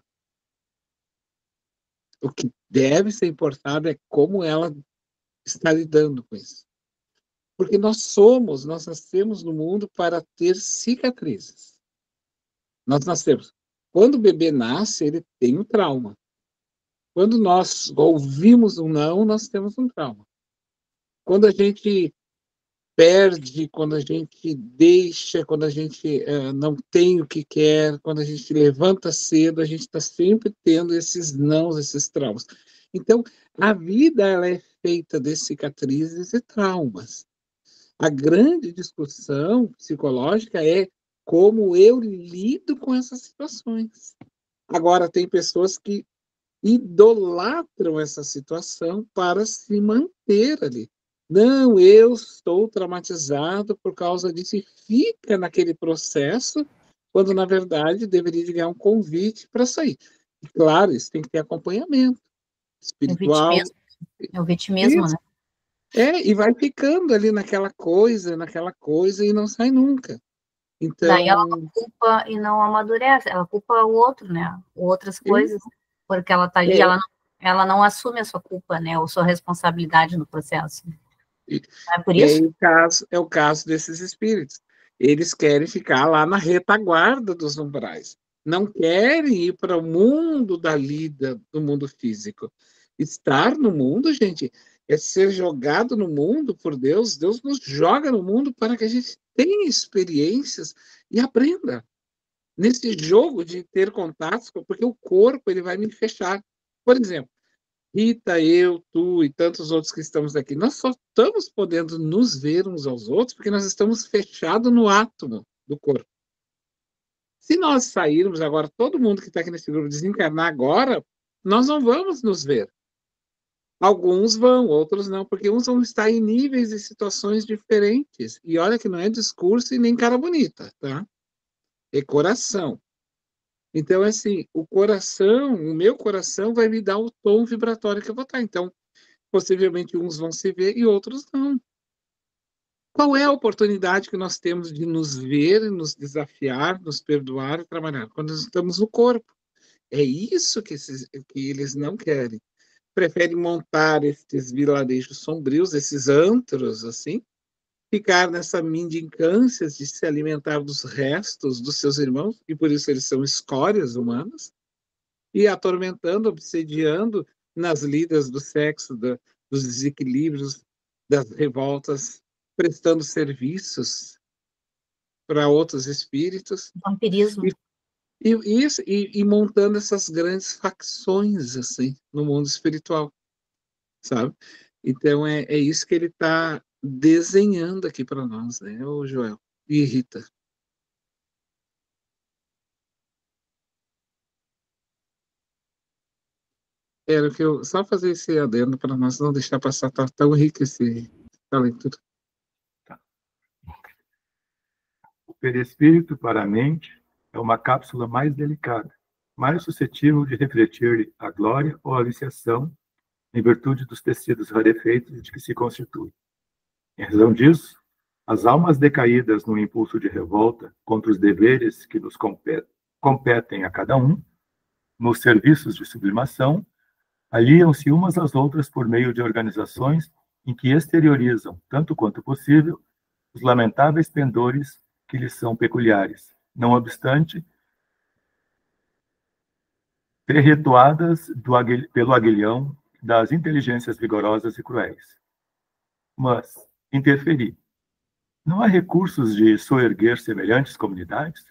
O que deve ser importado é como ela está lidando com isso. Porque nós nascemos no mundo para ter cicatrizes. Nós nascemos. Quando o bebê nasce, ele tem um trauma. Quando nós ouvimos um não, nós temos um trauma. Quando a gente perde, quando a gente deixa, quando a gente não tem o que quer, quando a gente levanta cedo, a gente está sempre tendo esses nãos, esses traumas. Então, a vida ela é feita de cicatrizes e traumas. A grande discussão psicológica é como eu lido com essas situações. Agora, tem pessoas que idolatram essa situação para se manter ali. Não, eu estou traumatizado por causa disso e fica naquele processo, quando, na verdade, deveria ganhar um convite para sair. E, claro, isso tem que ter acompanhamento espiritual. É o vitimismo, isso. Né? E vai ficando ali naquela coisa, e não sai nunca. Então... Daí ela culpa e não amadurece, ela culpa o outro, né? Outras coisas, porque ela está ali, ela não assume a sua culpa, né? Ou sua responsabilidade no processo. É por isso? É o caso desses espíritos. Eles querem ficar lá na retaguarda dos umbrais. Não querem ir para o mundo da lida, do mundo físico. Estar no mundo, gente, é ser jogado no mundo por Deus. Deus nos joga no mundo para que a gente tenha experiências e aprenda. Nesse jogo de ter contatos, porque o corpo ele vai me fechar. Por exemplo, Rita, eu, tu e tantos outros que estamos aqui, nós só estamos podendo nos ver uns aos outros porque nós estamos fechados no átomo do corpo. Se nós sairmos agora, todo mundo que está aqui nesse grupo desencarnar agora, nós não vamos nos ver. Alguns vão, outros não, porque uns vão estar em níveis e situações diferentes. E olha que não é discurso e nem cara bonita, tá? É coração. Então, assim, o meu coração vai me dar o tom vibratório que eu vou estar. Então, possivelmente uns vão se ver e outros não. Qual é a oportunidade que nós temos de nos ver, nos desafiar, nos perdoar e trabalhar? Quando nós estamos no corpo. É isso que eles não querem. Preferem montar esses vilarejos sombrios, esses antros, assim, ficar nessa mendicância de se alimentar dos restos dos seus irmãos, e por isso eles são escórias humanas, e atormentando, obsediando nas lidas do sexo, dos desequilíbrios, das revoltas, prestando serviços para outros espíritos. Vampirismo. E montando essas grandes facções assim no mundo espiritual, sabe? Então é isso que ele está desenhando aqui para nós, né, o Joel e Rita. Era que eu só fazer esse adendo para nós não deixar passar tão rico essa leitura. Tá. O perispírito para a mente é uma cápsula mais delicada, mais suscetível de refletir a glória ou a viciação em virtude dos tecidos rarefeitos de que se constitui. Em razão disso, as almas decaídas no impulso de revolta contra os deveres que nos competem a cada um, nos serviços de sublimação, aliam-se umas às outras por meio de organizações em que exteriorizam, tanto quanto possível, os lamentáveis pendores que lhes são peculiares, não obstante, perpetuadas pelo aguilhão das inteligências vigorosas e cruéis. Mas interferir Não há recursos de soerguer semelhantes comunidades?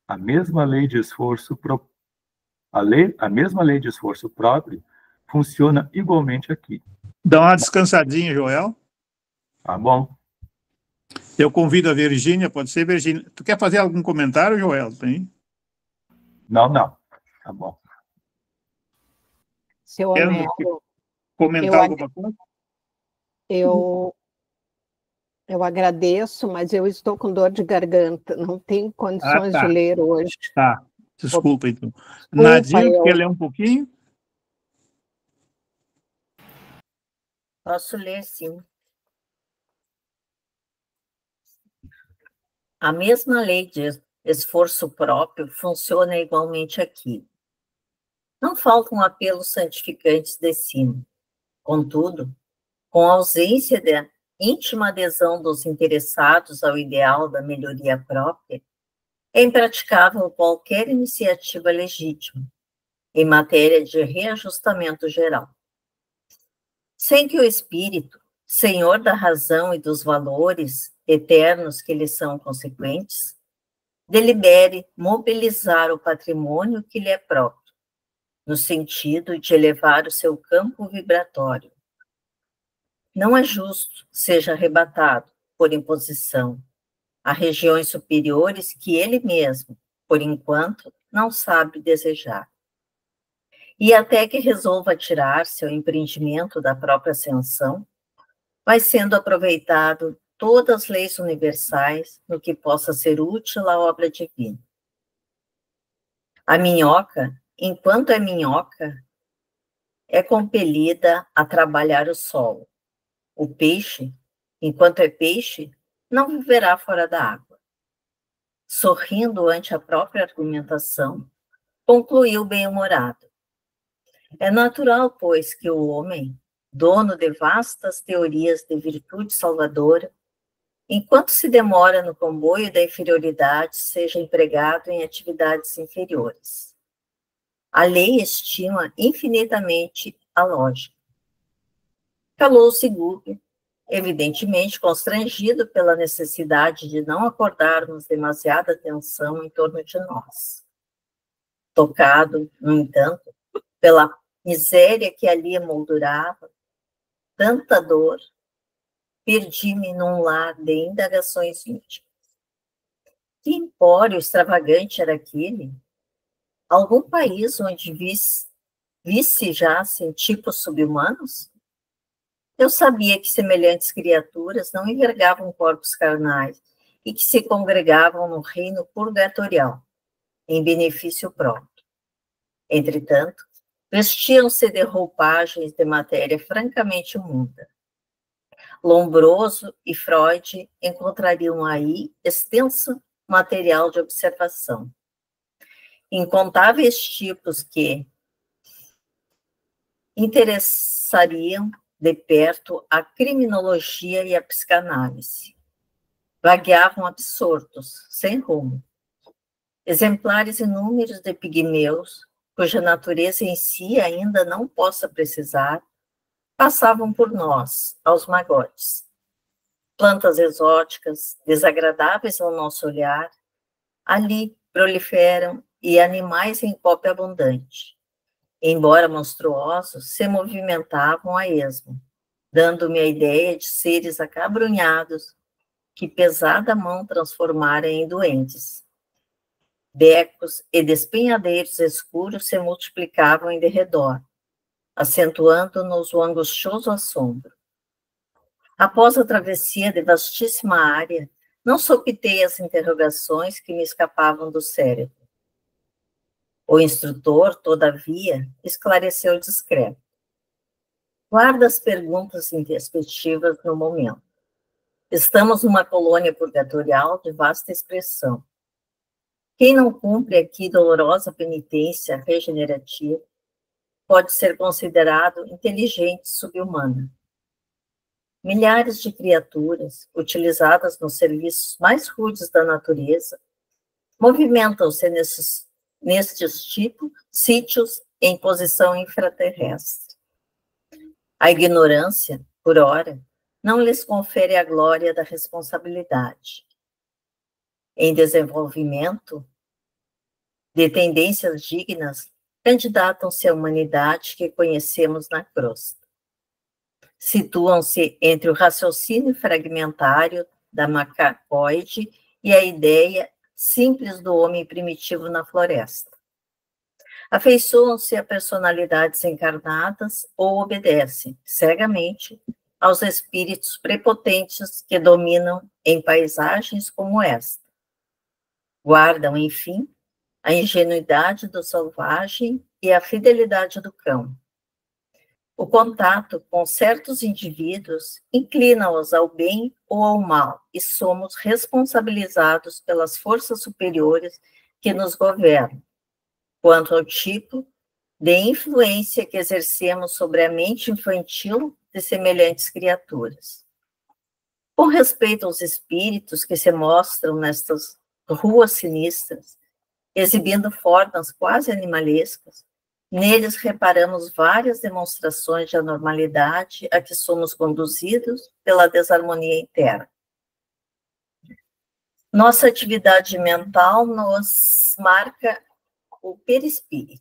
A mesma lei de esforço a mesma lei de esforço próprio funciona igualmente aqui. Dá uma descansadinha, Joel. Tá bom? Eu convido a Virgínia, pode ser, Virgínia. Tu quer fazer algum comentário, Joel? Tem? Não. Tá bom. Seu Quer Homero, comentar alguma coisa? eu agradeço, mas eu estou com dor de garganta, não tenho condições de ler hoje. Tá, desculpa, então. Desculpa, Nadir, quer ler um pouquinho? Posso ler, sim. A mesma lei de esforço próprio funciona igualmente aqui. Não faltam apelos santificantes de cima. Contudo, com a ausência da íntima adesão dos interessados ao ideal da melhoria própria, é impraticável qualquer iniciativa legítima em matéria de reajustamento geral. Sem que o espírito, senhor da razão e dos valores eternos que lhe são consequentes, delibere mobilizar o patrimônio que lhe é próprio, no sentido de elevar o seu campo vibratório. Não é justo seja arrebatado, por imposição, a regiões superiores que ele mesmo, por enquanto, não sabe desejar. E até que resolva tirar-se ao empreendimento da própria ascensão, vai sendo aproveitado todas as leis universais no que possa ser útil à obra divina. A minhoca, enquanto é minhoca, é compelida a trabalhar o solo. O peixe, enquanto é peixe, não viverá fora da água. Sorrindo ante a própria argumentação, concluiu bem-humorado. É natural, pois, que o homem, dono de vastas teorias de virtude salvadora, enquanto se demora no comboio da inferioridade, seja empregado em atividades inferiores. A lei estima infinitamente a lógica. Calou-se Gúbio, evidentemente constrangido pela necessidade de não acordarmos demasiada atenção em torno de nós. Tocado, no entanto, pela miséria que ali emoldurava, tanta dor, perdi-me num lar de indagações íntimas. Que empório extravagante era aquele? Algum país onde visse já tipos subhumanos? Eu sabia que semelhantes criaturas não envergavam corpos carnais e que se congregavam no reino purgatorial, em benefício próprio. Entretanto, vestiam-se de roupagens de matéria francamente imunda. Lombroso e Freud encontrariam aí extenso material de observação. Incontáveis tipos que interessariam de perto a criminologia e a psicanálise. Vagueavam absortos, sem rumo. Exemplares inúmeros de pigmeus, cuja natureza em si ainda não possa precisar, passavam por nós, aos magotes. Plantas exóticas, desagradáveis ao nosso olhar, ali proliferam e animais em cópia abundante. Embora monstruosos, se movimentavam a esmo, dando-me a ideia de seres acabrunhados que pesada mão transformara em doentes. Becos e despenhadeiros escuros se multiplicavam em derredor, acentuando-nos o angustioso assombro. Após a travessia de vastíssima área, não sopitei as interrogações que me escapavam do cérebro. O instrutor, todavia, esclareceu discreto. Guarda as perguntas introspectivas no momento. Estamos numa colônia purgatorial de vasta expressão. Quem não cumpre aqui dolorosa penitência regenerativa pode ser considerado inteligente subhumana. Milhares de criaturas, utilizadas nos serviços mais rudes da natureza, movimentam-se nestes tipos, sítios em posição infraterrestre. A ignorância, por ora, não lhes confere a glória da responsabilidade. Em desenvolvimento de tendências dignas, candidatam-se à humanidade que conhecemos na crosta. Situam-se entre o raciocínio fragmentário da macacoide e a ideia simples do homem primitivo na floresta. Afeiçoam-se a personalidades encarnadas ou obedecem, cegamente, aos espíritos prepotentes que dominam em paisagens como esta. Guardam, enfim, a ingenuidade do selvagem e a fidelidade do cão. O contato com certos indivíduos inclina-os ao bem ou ao mal, e somos responsabilizados pelas forças superiores que nos governam, quanto ao tipo de influência que exercemos sobre a mente infantil de semelhantes criaturas. Com respeito aos espíritos que se mostram nestas ruas sinistras, exibindo formas quase animalescas, neles reparamos várias demonstrações de anormalidade a que somos conduzidos pela desarmonia interna. Nossa atividade mental nos marca o perispírito.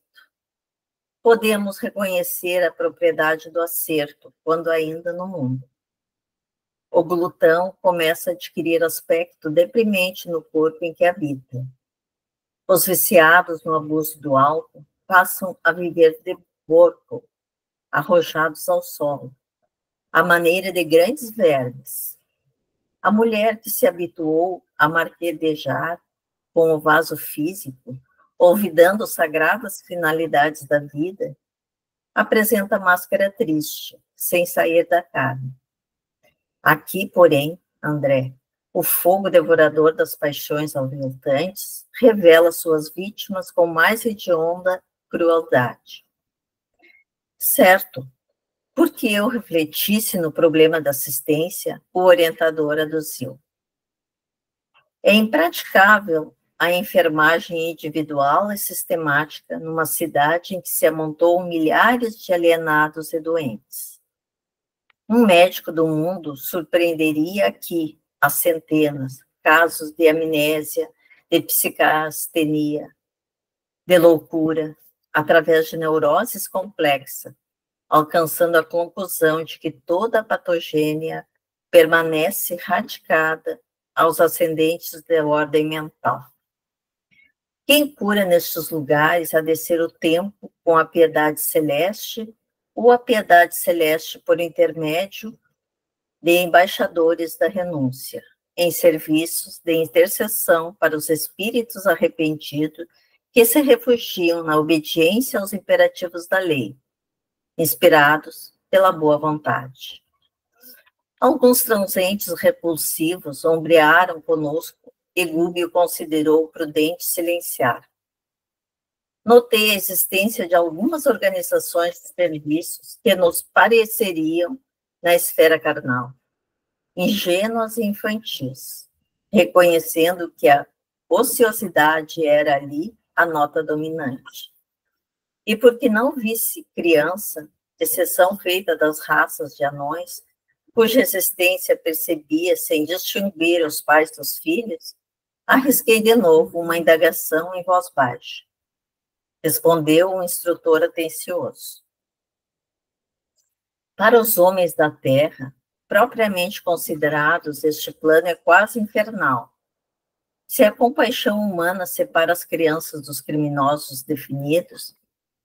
Podemos reconhecer a propriedade do acerto, quando ainda no mundo. O glutão começa a adquirir aspecto deprimente no corpo em que habita. Os viciados no abuso do álcool passam a viver de porco, arrojados ao solo, à maneira de grandes vermes. A mulher que se habituou a marquedejar com o vaso físico, olvidando sagradas finalidades da vida, apresenta máscara triste, sem sair da carne. Aqui, porém, André, o fogo devorador das paixões aviltantes revela suas vítimas com mais hedionda crueldade. Certo, porque eu refletisse no problema da assistência, o orientador aduziu. É impraticável a enfermagem individual e sistemática numa cidade em que se amontoam milhares de alienados e doentes. Um médico do mundo surpreenderia aqui, há centenas, casos de amnésia, de psicastenia, de loucura, através de neuroses complexa, alcançando a conclusão de que toda a patogênia permanece radicada aos ascendentes da ordem mental. Quem cura nestes lugares há de ser o tempo com a piedade celeste, ou a piedade celeste por intermédio de embaixadores da renúncia, em serviços de intercessão para os espíritos arrependidos que se refugiam na obediência aos imperativos da lei, inspirados pela boa vontade. Alguns transentes repulsivos ombrearam conosco e Gúbio considerou prudente silenciar. Notei a existência de algumas organizações de serviços que nos pareceriam na esfera carnal, ingênuas e infantis, reconhecendo que a ociosidade era ali a nota dominante. E porque não visse criança, exceção feita das raças de anões, cuja existência percebia sem distinguir os pais dos filhos, arrisquei de novo uma indagação em voz baixa. Respondeu o instrutor atencioso. Para os homens da terra, propriamente considerados, este plano é quase infernal. Se a compaixão humana separa as crianças dos criminosos definidos,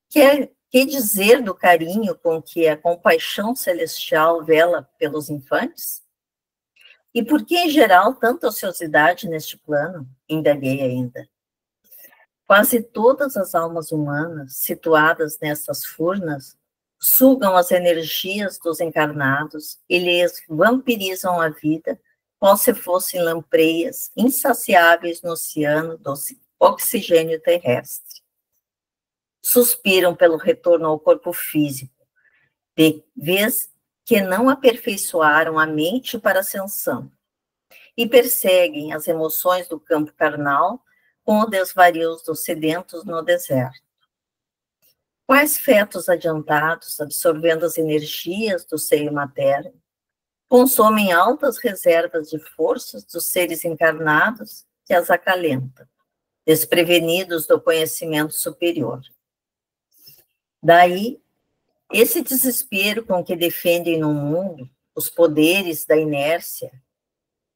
que dizer do carinho com que a compaixão celestial vela pelos infantes? E por que, em geral, tanta ociosidade neste plano? Indaguei ainda. Quase todas as almas humanas, situadas nessas furnas, sugam as energias dos encarnados e lhes vampirizam a vida, como se fossem lampreias insaciáveis no oceano do oxigênio terrestre. Suspiram pelo retorno ao corpo físico, de vez que não aperfeiçoaram a mente para a ascensão, e perseguem as emoções do campo carnal com os desvarios dos sedentos no deserto. Quais fetos adiantados, absorvendo as energias do seio materno, consomem altas reservas de forças dos seres encarnados que as acalentam, desprevenidos do conhecimento superior. Daí, esse desespero com que defendem no mundo os poderes da inércia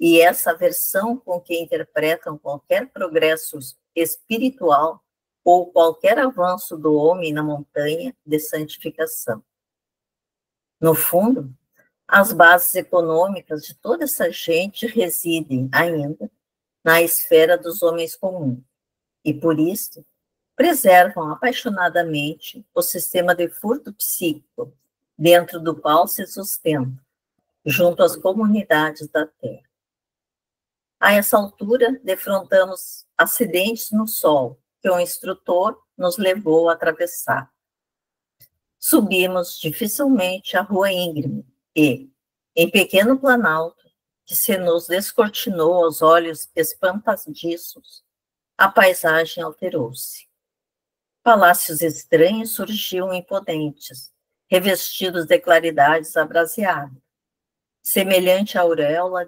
e essa aversão com que interpretam qualquer progresso espiritual ou qualquer avanço do homem na montanha de santificação. No fundo, as bases econômicas de toda essa gente residem ainda na esfera dos homens comuns, e por isso preservam apaixonadamente o sistema de furto psíquico dentro do qual se sustentam, junto às comunidades da Terra. A essa altura, defrontamos acidentes no sol, que o instrutor nos levou a atravessar. Subimos dificilmente a rua íngreme e, em pequeno planalto, que se nos descortinou aos olhos espantadiços, a paisagem alterou-se. Palácios estranhos surgiam imponentes, revestidos de claridades abraseadas, semelhante à auréola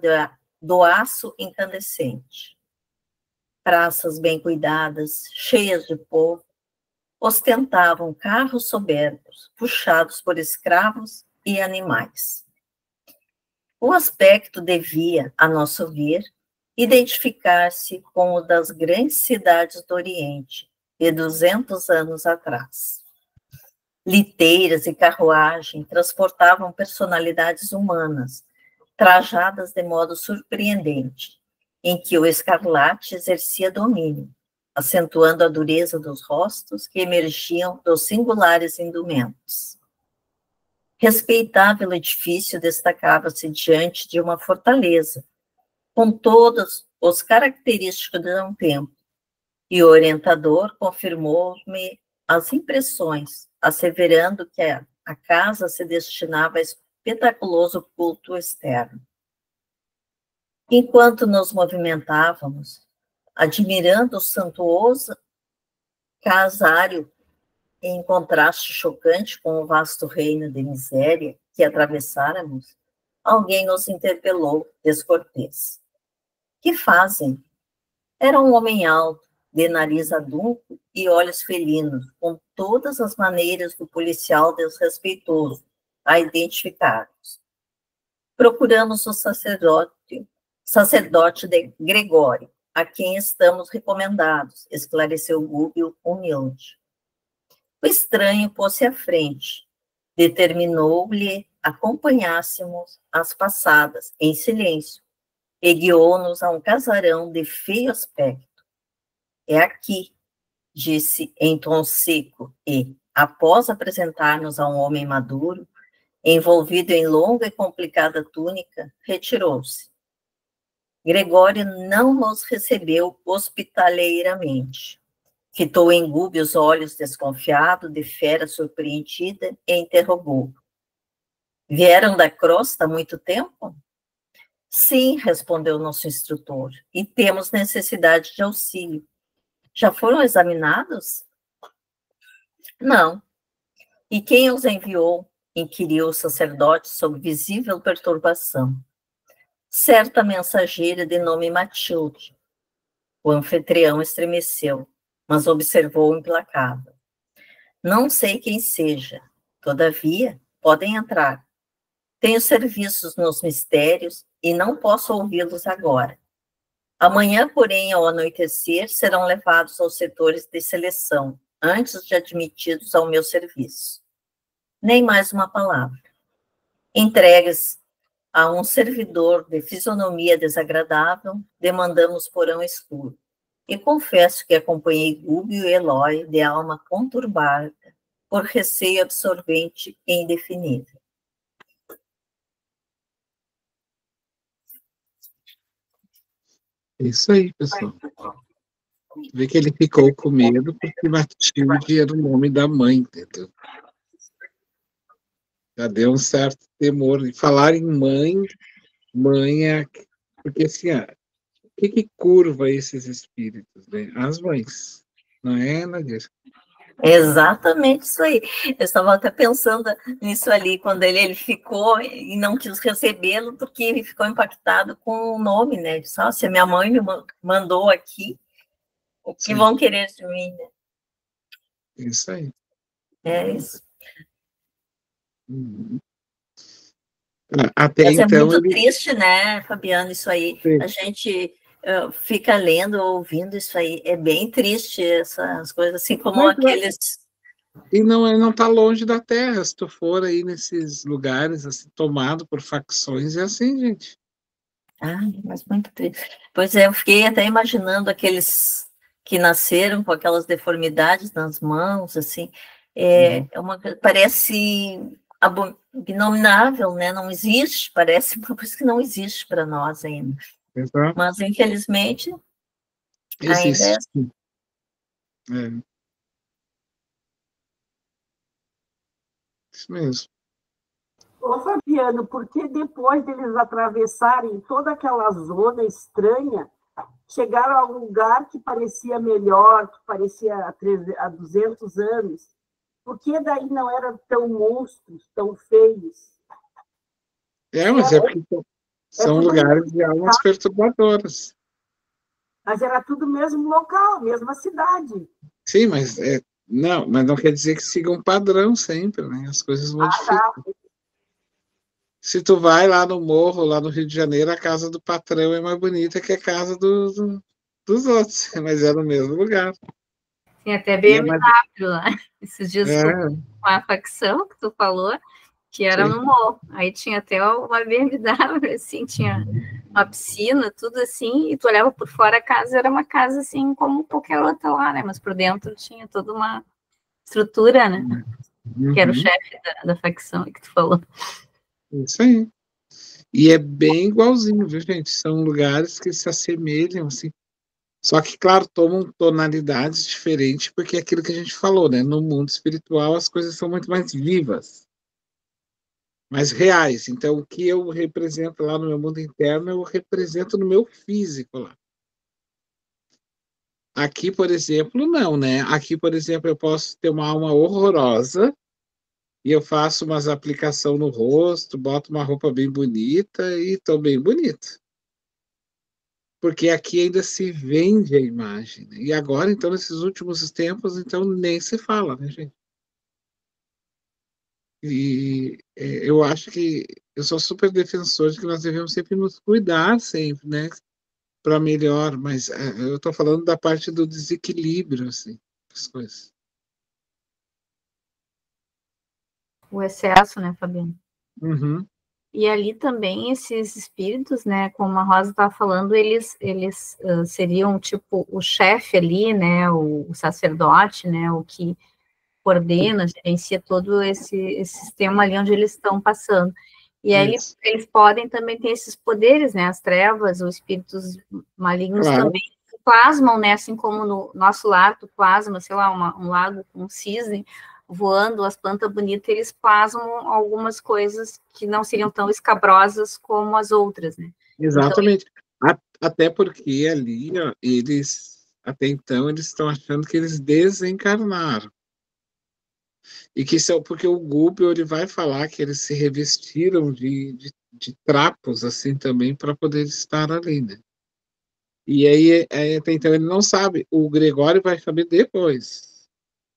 do aço incandescente. Praças bem cuidadas, cheias de povo, ostentavam carros soberbos, puxados por escravos e animais. O aspecto devia, a nosso ver, identificar-se com o das grandes cidades do Oriente, de 200 anos atrás. Liteiras e carruagem transportavam personalidades humanas, trajadas de modo surpreendente, em que o escarlate exercia domínio, acentuando a dureza dos rostos que emergiam dos singulares indumentos. Respeitável edifício destacava-se diante de uma fortaleza, com todos os característicos de um templo, e o orientador confirmou-me as impressões, asseverando que a casa se destinava a espetaculoso culto externo. Enquanto nos movimentávamos, admirando o suntuoso casário em contraste chocante com o vasto reino de miséria que atravessáramos, alguém nos interpelou descortês. Que fazem? Era um homem alto, de nariz adunco e olhos felinos, com todas as maneiras do policial desrespeitoso a identificar-nos. Procuramos o sacerdote de Gregório, a quem estamos recomendados, esclareceu Gúbio humilde. O estranho pôs-se à frente, determinou-lhe acompanhássemos as passadas, em silêncio, e guiou-nos a um casarão de feio aspecto. É aqui, disse em tom seco e, após apresentar-nos a um homem maduro, envolvido em longa e complicada túnica, retirou-se. Gregório não nos recebeu hospitaleiramente. Fitou em Gúbio os olhos desconfiado, de fera surpreendida, e interrogou. Vieram da crosta há muito tempo? Sim, respondeu nosso instrutor, e temos necessidade de auxílio. Já foram examinados? Não. E quem os enviou? Inquiriu o sacerdote sob visível perturbação. Certa mensageira de nome Matilde. O anfitrião estremeceu, mas observou implacável. Não sei quem seja, todavia, podem entrar. Tenho serviços nos mistérios e não posso ouvi-los agora. Amanhã, porém, ao anoitecer, serão levados aos setores de seleção, antes de admitidos ao meu serviço. Nem mais uma palavra. Entregues a um servidor de fisionomia desagradável, demandamos porão escuro. E confesso que acompanhei Gúbio e Eloy de alma conturbada, por receio absorvente e indefinível. É isso aí, pessoal. Vê que ele ficou com medo porque Matilde era o nome da mãe, entendeu? Já deu um certo temor. E falar em mãe é... Porque assim, o que curva esses espíritos? Né? As mães, não é, Nadir? Exatamente isso aí. Eu estava até pensando nisso ali, quando ele ficou e não quis recebê-lo, porque ele ficou impactado com o nome, né? Disse, se a minha mãe me mandou aqui, o que vão querer de mim, né? Isso aí. É isso. Até Mas então, é muito triste, né, Fabiano, isso aí. Sim. A gente fica lendo, ouvindo isso aí. É bem triste essas coisas, assim como aqueles... E não está longe da Terra. Se tu for aí nesses lugares, assim, tomado por facções, é assim, gente. Mas muito triste. Pois é, eu fiquei até imaginando aqueles que nasceram com aquelas deformidades nas mãos, assim. Parece abominável, né? Não existe, parece uma coisa que não existe para nós ainda. Exato. Mas, infelizmente, existe. Ainda é. Isso mesmo. Ô, Fabiano, porque depois deles atravessarem toda aquela zona estranha, chegaram a um lugar que parecia melhor, que parecia há 200 anos, por que daí não eram tão monstros, tão feios? Mas é porque são lugares de almas perturbadoras. Mas era tudo mesmo local, mesma cidade. Sim, mas não quer dizer que siga um padrão sempre, né? As coisas modificam. Se tu vai lá no morro, lá no Rio de Janeiro, a casa do patrão é mais bonita que a casa dos outros, mas é no mesmo lugar. Tem até BMW lá. Esses dias com a facção que tu falou, que era no morro. Aí tinha até uma BMW, assim, tinha uma piscina, tudo assim, e tu olhava por fora, a casa era uma casa assim como qualquer outra lá, né? Mas por dentro tinha toda uma estrutura, né? Que era o chefe da facção que tu falou. Isso aí. E é bem igualzinho, viu, gente? São lugares que se assemelham, assim. Só que, claro, tomam tonalidades diferentes, porque é aquilo que a gente falou, né? No mundo espiritual, as coisas são muito mais vivas, mais reais. Então, o que eu represento lá no meu mundo interno, eu represento no meu físico lá. Aqui, por exemplo, não, né? Aqui, por exemplo, eu posso ter uma alma horrorosa, e eu faço umas aplicações no rosto, boto uma roupa bem bonita e estou bem bonito. Porque aqui ainda se vende a imagem. Né? E agora, então, nesses últimos tempos, então, nem se fala, né, gente? E eu acho que eu sou super defensor de que nós devemos sempre nos cuidar, sempre, né? Para melhor, mas eu estou falando da parte do desequilíbrio, assim, das coisas. O excesso, né, Fabiano? Uhum. E ali também esses espíritos, né, como a Rosa estava falando, eles seriam tipo o chefe ali, né, o sacerdote, né, o que coordena, gerencia todo esse sistema ali onde eles estão passando. E aí eles podem também ter esses poderes, né, as trevas, os espíritos malignos também plasmam, né, assim como no nosso lar, tu plasma, sei lá, um lago com um cisne voando, as plantas bonitas, eles plasmam algumas coisas que não seriam tão escabrosas como as outras, né? Exatamente. Então, até porque ali, ó, até então, eles estão achando que eles desencarnaram. E que isso é porque o Gubbio, ele vai falar que eles se revestiram de trapos, assim, também, para poder estar ali, né? E aí, até então, ele não sabe. O Gregório vai saber depois.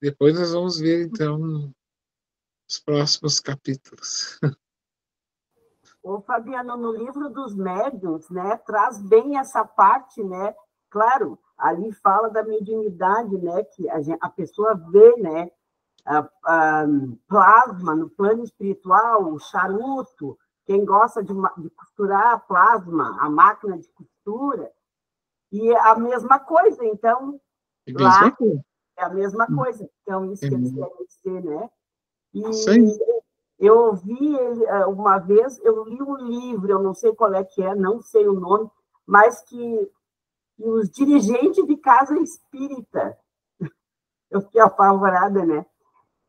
Depois nós vamos ver, então, os próximos capítulos. Ô, Fabiano, no livro dos médiuns, né, traz bem essa parte, né? Claro, ali fala da mediunidade, né, que a pessoa vê, né, plasma no plano espiritual, o charuto, quem gosta de costurar plasma, a máquina de costura, e a mesma coisa, então, lá é a mesma coisa, então isso que eles querem dizer, né? E eu ouvi uma vez, eu li um livro, eu não sei qual é que é, não sei o nome, mas que os dirigentes de casa espírita, eu fiquei apavorada, né?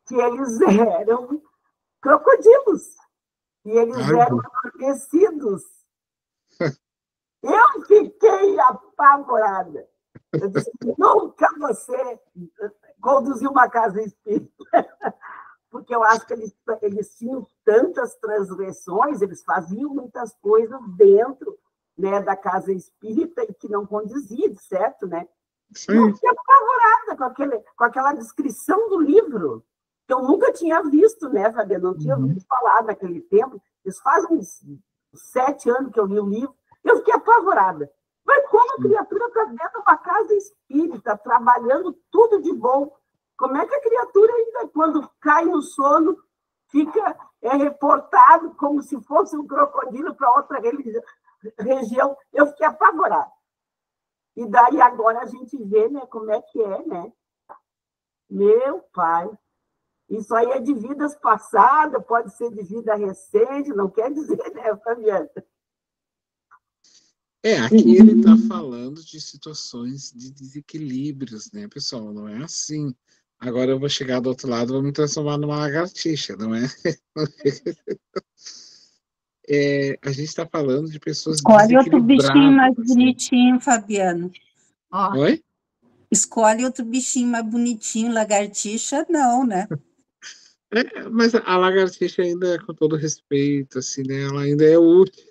Que eles eram crocodilos, e eles eram adormecidos. Eu fiquei apavorada. Eu disse, nunca você conduzir uma casa espírita, porque eu acho que eles tinham tantas transgressões, eles faziam muitas coisas dentro, né, da casa espírita e que não condizia, certo, né? Eu fiquei apavorada com aquela descrição do livro, que eu nunca tinha visto, né, Fabiana? Não tinha ouvido falar naquele tempo. Isso faz uns 7 anos que eu li o livro. Eu fiquei apavorada. Mas como a criatura está dentro de uma casa espírita, trabalhando tudo de bom, como é que a criatura ainda, quando cai no sono, fica reportado como se fosse um crocodilo para outra região? Eu fiquei apavorada. E daí agora a gente vê, né, como é que é, né? Meu pai, isso aí é de vidas passadas, pode ser de vida recente, não quer dizer, né, Fabiana? Aqui ele está falando de situações de desequilíbrios, né, pessoal? Não é assim. Agora eu vou chegar do outro lado e vou me transformar numa lagartixa, não é? A gente está falando de pessoas Escolhe outro bichinho mais assim. bonitinho, Fabiano. Oi? Escolhe outro bichinho mais bonitinho, lagartixa, não, né? Mas a lagartixa ainda, com todo respeito, assim, né? Ela ainda é útil.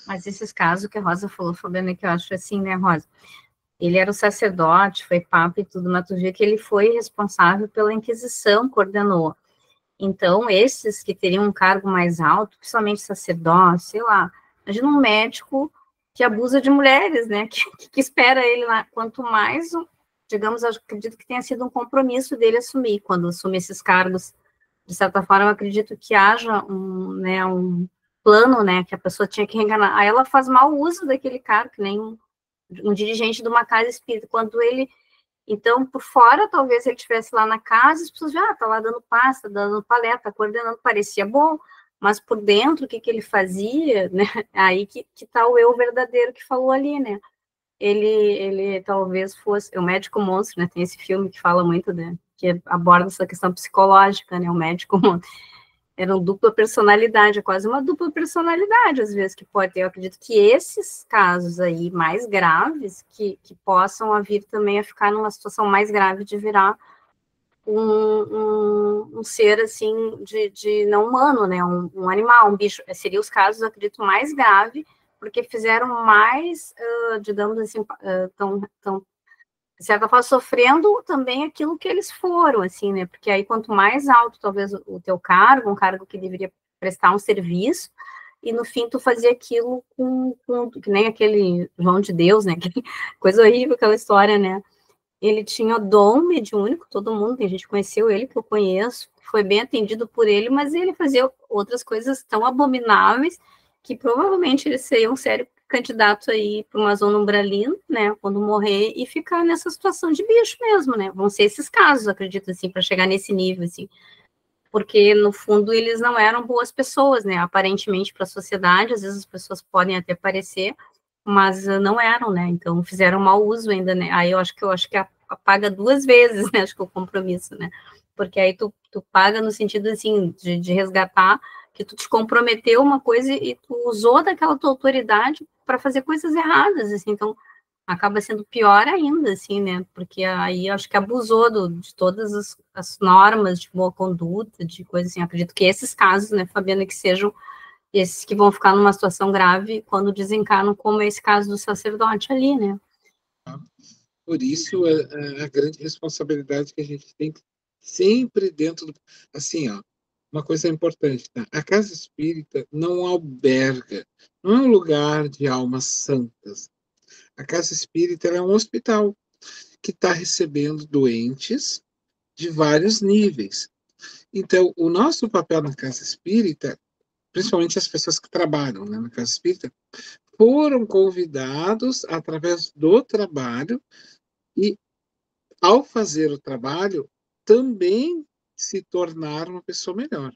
Mas esses casos que a Rosa falou, Fabiana, que eu acho assim, né, Rosa? Ele era o sacerdote, foi papa e tudo, mas tu vê que ele foi responsável pela Inquisição, coordenou. Então, esses que teriam um cargo mais alto, principalmente sacerdote, sei lá, imagina um médico que abusa de mulheres, né, que espera ele lá, quanto mais, digamos, eu acredito que tenha sido um compromisso dele assumir, quando assume esses cargos, de certa forma, eu acredito que haja um plano, né, que a pessoa tinha que enganar. Aí ela faz mau uso daquele cargo, que nem um dirigente de uma casa espírita, quando ele, então, por fora, talvez ele estivesse lá na casa, as pessoas já, tá lá dando pasta, dando paleta, tá coordenando, parecia bom, mas por dentro, o que ele fazia, né, aí que tá o eu verdadeiro que falou ali, né, ele talvez fosse, o médico monstro, né, tem esse filme que fala muito, né, que aborda essa questão psicológica, né, o médico monstro, era uma dupla personalidade, é quase uma dupla personalidade, às vezes, que pode ter. Eu acredito que esses casos aí mais graves, que possam vir também a ficar numa situação mais grave de virar um ser, assim, de não humano, né, um animal, um bicho. Seriam os casos, eu acredito, mais graves, porque fizeram mais, digamos assim, tão de certa forma, sofrendo também aquilo que eles foram, assim, né, porque aí quanto mais alto, talvez, o teu cargo, um cargo que deveria prestar um serviço, e no fim tu fazia aquilo com que nem aquele João de Deus, né, que coisa horrível aquela história, né, ele tinha dom mediúnico, todo mundo, tem gente que conheceu ele, que eu conheço, foi bem atendido por ele, mas ele fazia outras coisas tão abomináveis, que provavelmente ele seria um sério candidato aí para uma zona umbralina, né, quando morrer, e ficar nessa situação de bicho mesmo, né, vão ser esses casos, acredito, assim, para chegar nesse nível, assim, porque, no fundo, eles não eram boas pessoas, né, aparentemente para a sociedade, às vezes as pessoas podem até parecer, mas não eram, né, então fizeram mau uso ainda, né, aí eu acho que paga 2 vezes, né, acho que o compromisso, né, porque aí tu paga no sentido, assim, de resgatar, que tu te comprometeu uma coisa e tu usou daquela tua autoridade para fazer coisas erradas, assim, então acaba sendo pior ainda, assim, né, porque aí acho que abusou de todas as normas de boa conduta, de coisas assim, acredito que esses casos, né, Fabiana, que sejam esses que vão ficar numa situação grave quando desencarnam, como é esse caso do sacerdote ali, né. Por isso, a grande responsabilidade que a gente tem sempre dentro do... Assim, ó, uma coisa importante, tá? A casa espírita não alberga, não é um lugar de almas santas. A casa espírita é um hospital que está recebendo doentes de vários níveis. Então, o nosso papel na casa espírita, principalmente as pessoas que trabalham, né, na casa espírita, foram convidados através do trabalho e, ao fazer o trabalho, também se tornar uma pessoa melhor.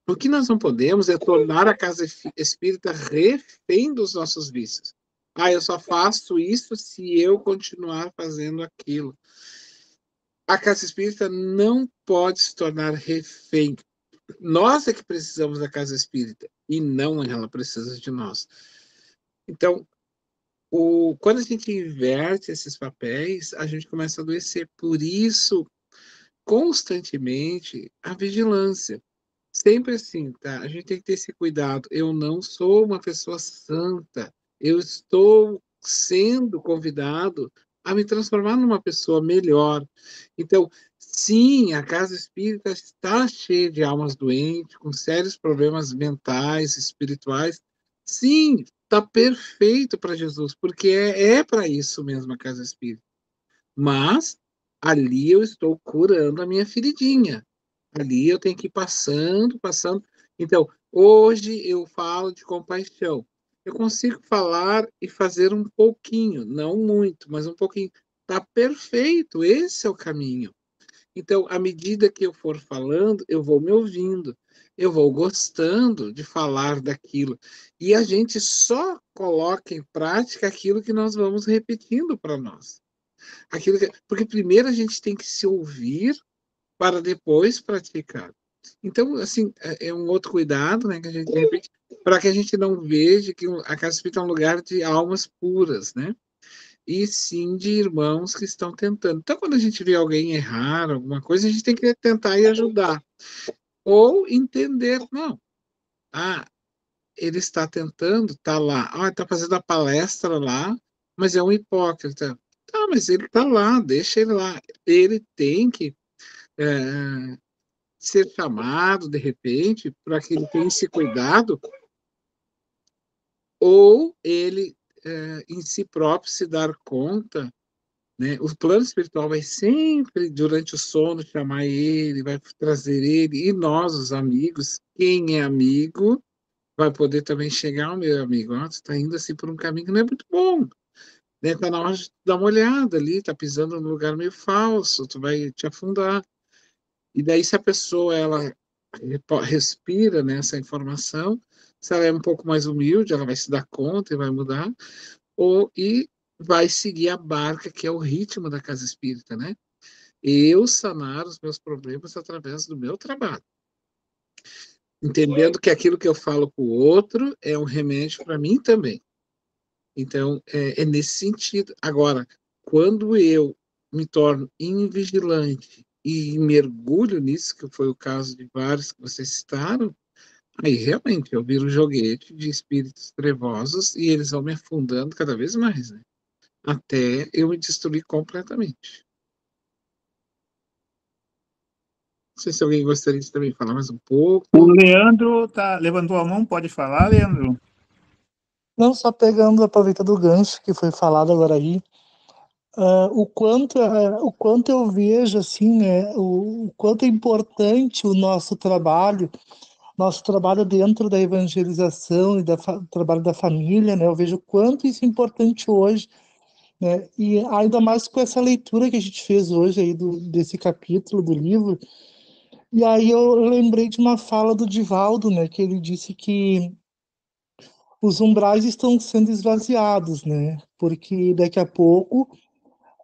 O que nós não podemos é tornar a casa espírita refém dos nossos vícios. Eu só faço isso se eu continuar fazendo aquilo. A casa espírita não pode se tornar refém. Nós é que precisamos da casa espírita e não ela precisa de nós. Então, Quando a gente inverte esses papéis, a gente começa a adoecer. Por isso, constantemente, a vigilância. Sempre assim, tá? A gente tem que ter esse cuidado. Eu não sou uma pessoa santa. Eu estou sendo convidado a me transformar numa pessoa melhor. Então, sim, a casa espírita está cheia de almas doentes, com sérios problemas mentais, espirituais. Sim, está perfeito para Jesus, porque é para isso mesmo a casa espírita. Mas ali eu estou curando a minha feridinha. Ali eu tenho que ir passando, passando. Então, hoje eu falo de compaixão. Eu consigo falar e fazer um pouquinho, não muito, mas um pouquinho. Tá perfeito, esse é o caminho. Então, à medida que eu for falando, eu vou me ouvindo, eu vou gostando de falar daquilo. E a gente só coloca em prática aquilo que nós vamos repetindo para nós. Porque primeiro a gente tem que se ouvir para depois praticar. Então, assim, é um outro cuidado, né, que a gente de repente, para que a gente não veja que a casa espírita é um lugar de almas puras, né? E sim de irmãos que estão tentando. Então, quando a gente vê alguém errar alguma coisa, a gente tem que tentar ir ajudar. Ou entender, não, ele está tentando, está lá, está fazendo a palestra lá, mas é um hipócrita. Tá, mas ele está lá, deixa ele lá. Ele tem que ser chamado, de repente, para que ele tenha esse cuidado, ou ele, em si próprio, se dar conta, né? O plano espiritual vai sempre, durante o sono, chamar ele, vai trazer ele, e nós, os amigos, quem é amigo, vai poder também chegar ao meu amigo. Você está indo assim por um caminho que não é muito bom. Né? Está na hora de dar uma olhada ali, está pisando num lugar meio falso, tu vai te afundar. E daí, se a pessoa ela respira nessa informação, se ela é um pouco mais humilde, ela vai se dar conta e vai mudar, e vai seguir a barca, que é o ritmo da casa espírita, né? Eu sanar os meus problemas através do meu trabalho. Entendendo que aquilo que eu falo para o outro é um remédio para mim também. Então, é nesse sentido. Agora, quando eu me torno invigilante e mergulho nisso, que foi o caso de vários que vocês citaram, aí realmente eu viro joguete de espíritos trevosos e eles vão me afundando cada vez mais, né? Até eu me destruir completamente. Não sei se alguém gostaria de também falar mais um pouco. O Leandro levantou a mão, pode falar, Leandro? Não, só pegando, aproveitando o gancho que foi falado agora aí, o quanto eu vejo, assim, né, o quanto é importante o nosso trabalho dentro da evangelização e trabalho da família, né, eu vejo o quanto isso é importante hoje, né, e ainda mais com essa leitura que a gente fez hoje aí desse capítulo do livro, e aí eu lembrei de uma fala do Divaldo, né, que ele disse que os umbrais estão sendo esvaziados, né, porque daqui a pouco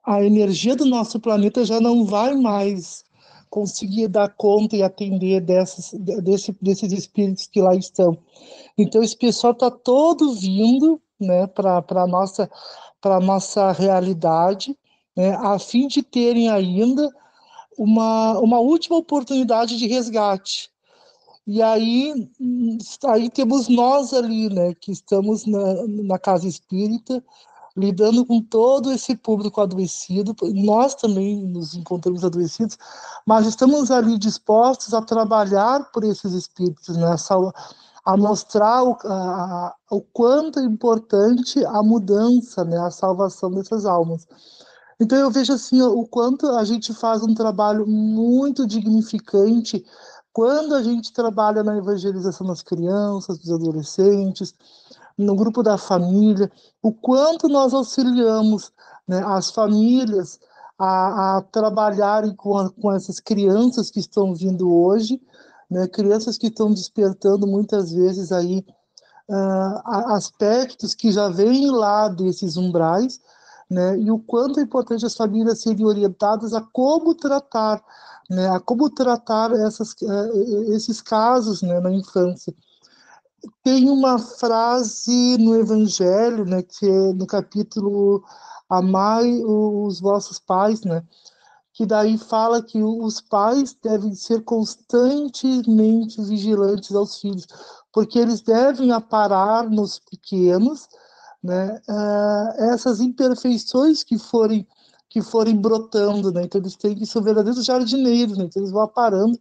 a energia do nosso planeta já não vai mais conseguir dar conta e atender desses espíritos que lá estão. Então, esse pessoal está todo vindo, né, para a nossa realidade, né, a fim de terem ainda uma última oportunidade de resgate. E aí temos nós ali, né, que estamos na casa espírita, lidando com todo esse público adoecido. Nós também nos encontramos adoecidos, mas estamos ali dispostos a trabalhar por esses espíritos, né? A mostrar o quanto é importante a mudança, né? A salvação dessas almas. Então eu vejo assim o quanto a gente faz um trabalho muito dignificante quando a gente trabalha na evangelização das crianças, dos adolescentes, no grupo da família, o quanto nós auxiliamos, né, as famílias a trabalharem com essas crianças que estão vindo hoje, né, crianças que estão despertando muitas vezes aí aspectos que já vêm lá desses umbrais, né, e o quanto é importante as famílias serem orientadas a como tratar, né, a como tratar esses casos, né, na infância. tem uma frase no Evangelho, né, que é no capítulo Amai os vossos pais, né, que daí fala que os pais devem ser constantemente vigilantes aos filhos, porque eles devem aparar nos pequenos, né, essas imperfeições que forem brotando, né, então eles têm que ser verdadeiros jardineiros, né, então eles vão aparando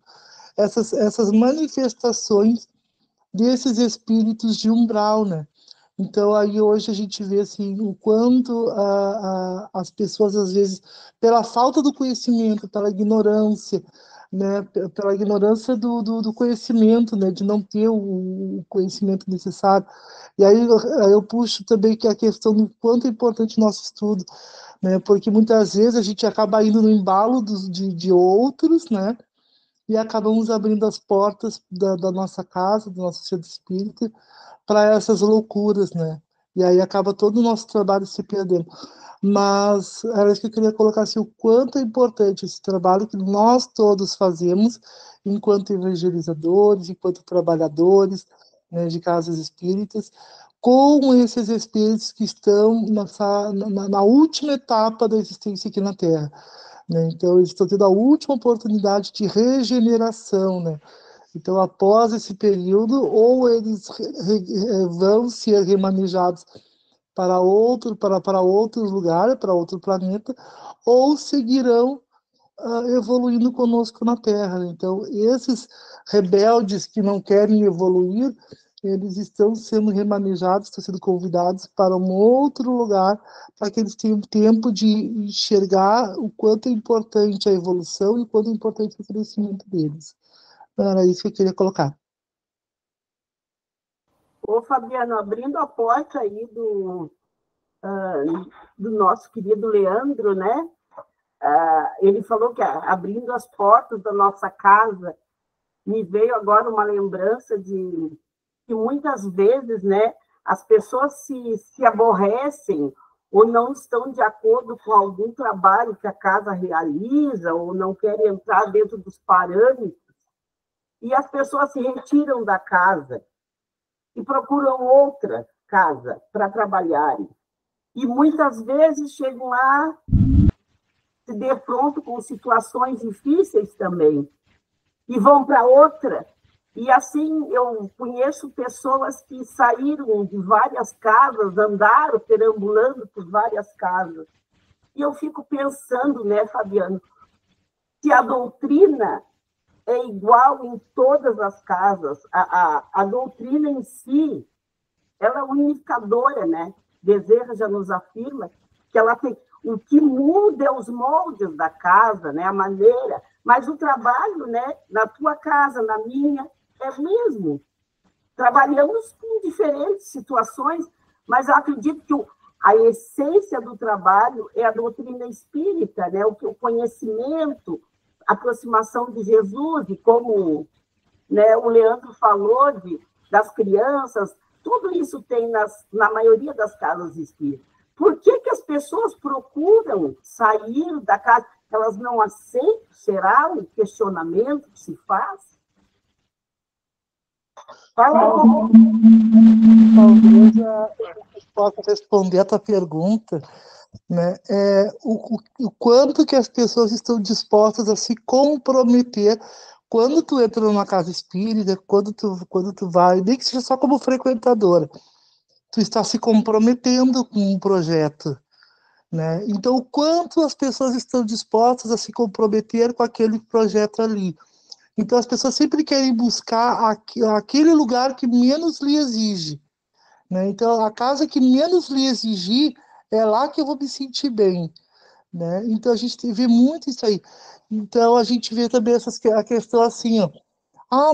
essas manifestações desses espíritos de umbral, né? Então, aí hoje a gente vê assim, o quanto as pessoas, às vezes, pela falta do conhecimento, pela ignorância, né, pela ignorância do conhecimento, né, de não ter o conhecimento necessário. E aí eu puxo também que a questão do quanto é importante o nosso estudo, né, porque muitas vezes a gente acaba indo no embalo de outros, né, e acabamos abrindo as portas da nossa casa, do nosso centro espírita, para essas loucuras, né? E aí acaba todo o nosso trabalho se perdendo. Mas era isso que eu queria colocar, assim, o quanto é importante esse trabalho que nós todos fazemos, enquanto evangelizadores, enquanto trabalhadores, né, de casas espíritas, com esses espíritos que estão na última etapa da existência aqui na Terra, né? Então, eles estão tendo a última oportunidade de regeneração, né? Então, após esse período, ou eles vão ser remanejados para outro lugar, para outro planeta, ou seguirão evoluindo conosco na Terra, né? Então, esses rebeldes que não querem evoluir, eles estão sendo remanejados, estão sendo convidados para um outro lugar, para que eles tenham tempo de enxergar o quanto é importante a evolução e o quanto é importante o crescimento deles. Era isso que eu queria colocar. Ô, Fabiano, abrindo a porta aí do nosso querido Leandro, né? Ele falou que abrindo as portas da nossa casa, me veio agora uma lembrança de que muitas vezes, né, as pessoas se aborrecem ou não estão de acordo com algum trabalho que a casa realiza ou não querem entrar dentro dos parâmetros, e as pessoas se retiram da casa e procuram outra casa para trabalharem. E muitas vezes chegam lá, se defrontam com situações difíceis também, e vão para outra. E assim, eu conheço pessoas que saíram de várias casas, andaram perambulando por várias casas. E eu fico pensando, né, Fabiano, que a doutrina é igual em todas as casas. A doutrina em si, ela é unificadora, né? Bezerra já nos afirma que ela tem... O que muda é os moldes da casa, né? A maneira. Mas o trabalho, né? Na tua casa, na minha, é mesmo. Trabalhamos com diferentes situações, mas eu acredito que a essência do trabalho é a doutrina espírita, né? O conhecimento, a aproximação de Jesus, e como, né, o Leandro falou das crianças, tudo isso tem na maioria das casas espíritas. Por que as pessoas procuram sair da casa? Elas não aceitam? Será o questionamento que se faz? Talvez eu possa responder a tua pergunta, né? O quanto que as pessoas estão dispostas a se comprometer quando tu entra numa casa espírita, quando tu vai, nem que seja só como frequentadora, tu está se comprometendo com um projeto, né? Então, o quanto as pessoas estão dispostas a se comprometer com aquele projeto ali. Então, as pessoas sempre querem buscar aquele lugar que menos lhe exige, né? Então, a casa que menos lhe exigir, é lá que eu vou me sentir bem, né? Então, a gente vê muito isso aí. Então, a gente vê também a questão assim, ó.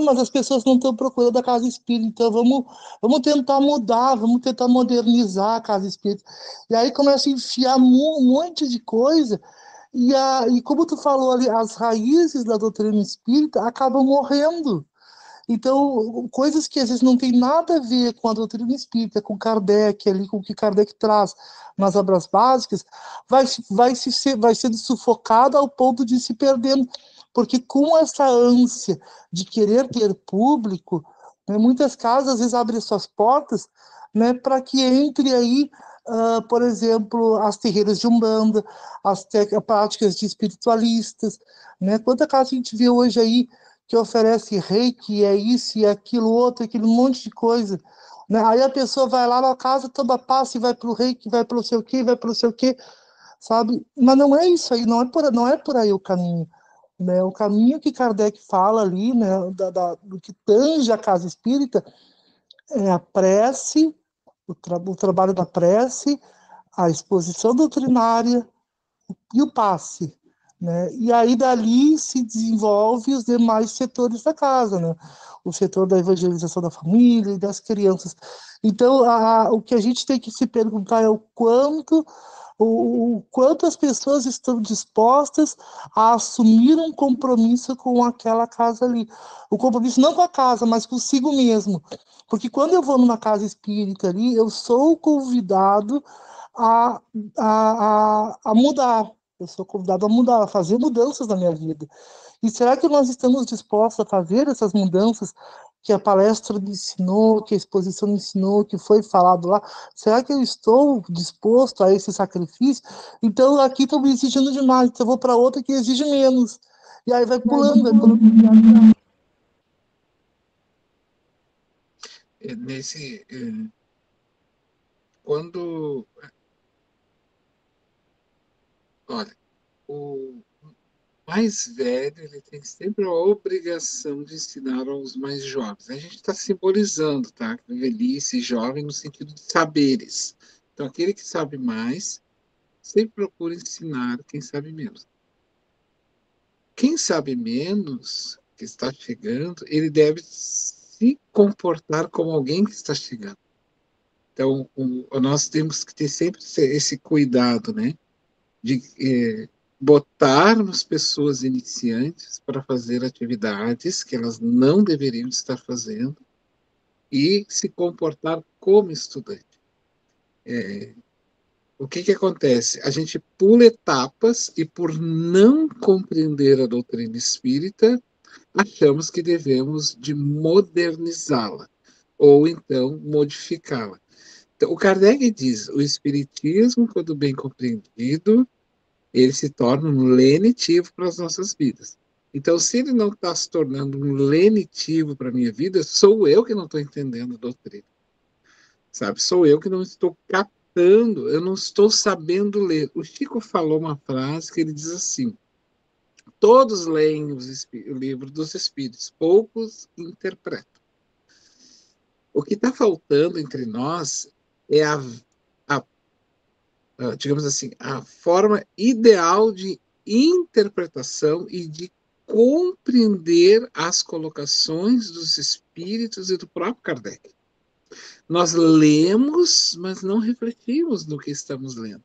Mas as pessoas não estão procurando a casa espírita, então vamos tentar mudar, vamos tentar modernizar a casa espírita. E aí começa a enfiar um monte de coisa, e como tu falou ali, as raízes da doutrina espírita acabam morrendo. Então, coisas que às vezes não tem nada a ver com a doutrina espírita, com Kardec, ali, com o que Kardec traz nas obras básicas, vai sendo sufocada ao ponto de se perdendo. Porque com essa ânsia de querer ter público, né? Muitas casas, às vezes, abrem suas portas, né, para que entre aí, por exemplo, as terreiras de Umbanda, as práticas de espiritualistas, né? Quanta casa a gente vê hoje aí que oferece reiki, é isso, e aquilo, outro, aquele monte de coisa, né? Aí a pessoa vai lá na casa, toma passe, vai para o reiki, vai para não sei o quê, vai para não sei o quê, sabe? Mas não é isso aí, não é por aí o caminho, né? O caminho que Kardec fala ali, né, do que tange a casa espírita, é a prece, o trabalho da prece, a exposição doutrinária e o passe, né? E aí dali se desenvolve os demais setores da casa, né? O setor da evangelização da família e das crianças. Então, o que a gente tem que se perguntar é o quanto as pessoas estão dispostas a assumir um compromisso com aquela casa ali. O compromisso não com a casa, mas consigo mesmo. Porque quando eu vou numa casa espírita ali, eu sou convidado a, a mudar. Eu sou convidado a mudar, a fazer mudanças na minha vida. E será que nós estamos dispostos a fazer essas mudanças que a palestra me ensinou, que a exposição me ensinou, que foi falado lá? Será que eu estou disposto a esse sacrifício? Então, aqui estão me exigindo demais, então eu vou para outra que exige menos. E aí vai pulando, vai pulando. Quando, olha, o mais velho, ele tem sempre a obrigação de ensinar aos mais jovens. A gente está simbolizando, tá? Velhice e jovem no sentido de saberes. Então, aquele que sabe mais sempre procura ensinar quem sabe menos. Quem sabe menos, que está chegando, ele deve se comportar como alguém que está chegando. Então, nós temos que ter sempre esse cuidado, né? De botarmos pessoas iniciantes para fazer atividades que elas não deveriam estar fazendo e se comportar como estudante. O que acontece? A gente pula etapas e, por não compreender a doutrina espírita, achamos que devemos de modernizá-la ou então modificá-la. Então, o Kardec diz, o espiritismo, quando bem compreendido, ele se torna um lenitivo para as nossas vidas. Então, se ele não está se tornando um lenitivo para a minha vida, sou eu que não estou entendendo a doutrina. Sabe? Sou eu que não estou captando, eu não estou sabendo ler. O Chico falou uma frase que ele diz assim, todos leem o livro dos Espíritos, poucos interpretam. O que está faltando entre nós é digamos assim, a forma ideal de interpretação e de compreender as colocações dos espíritos e do próprio Kardec. Nós lemos, mas não refletimos no que estamos lendo.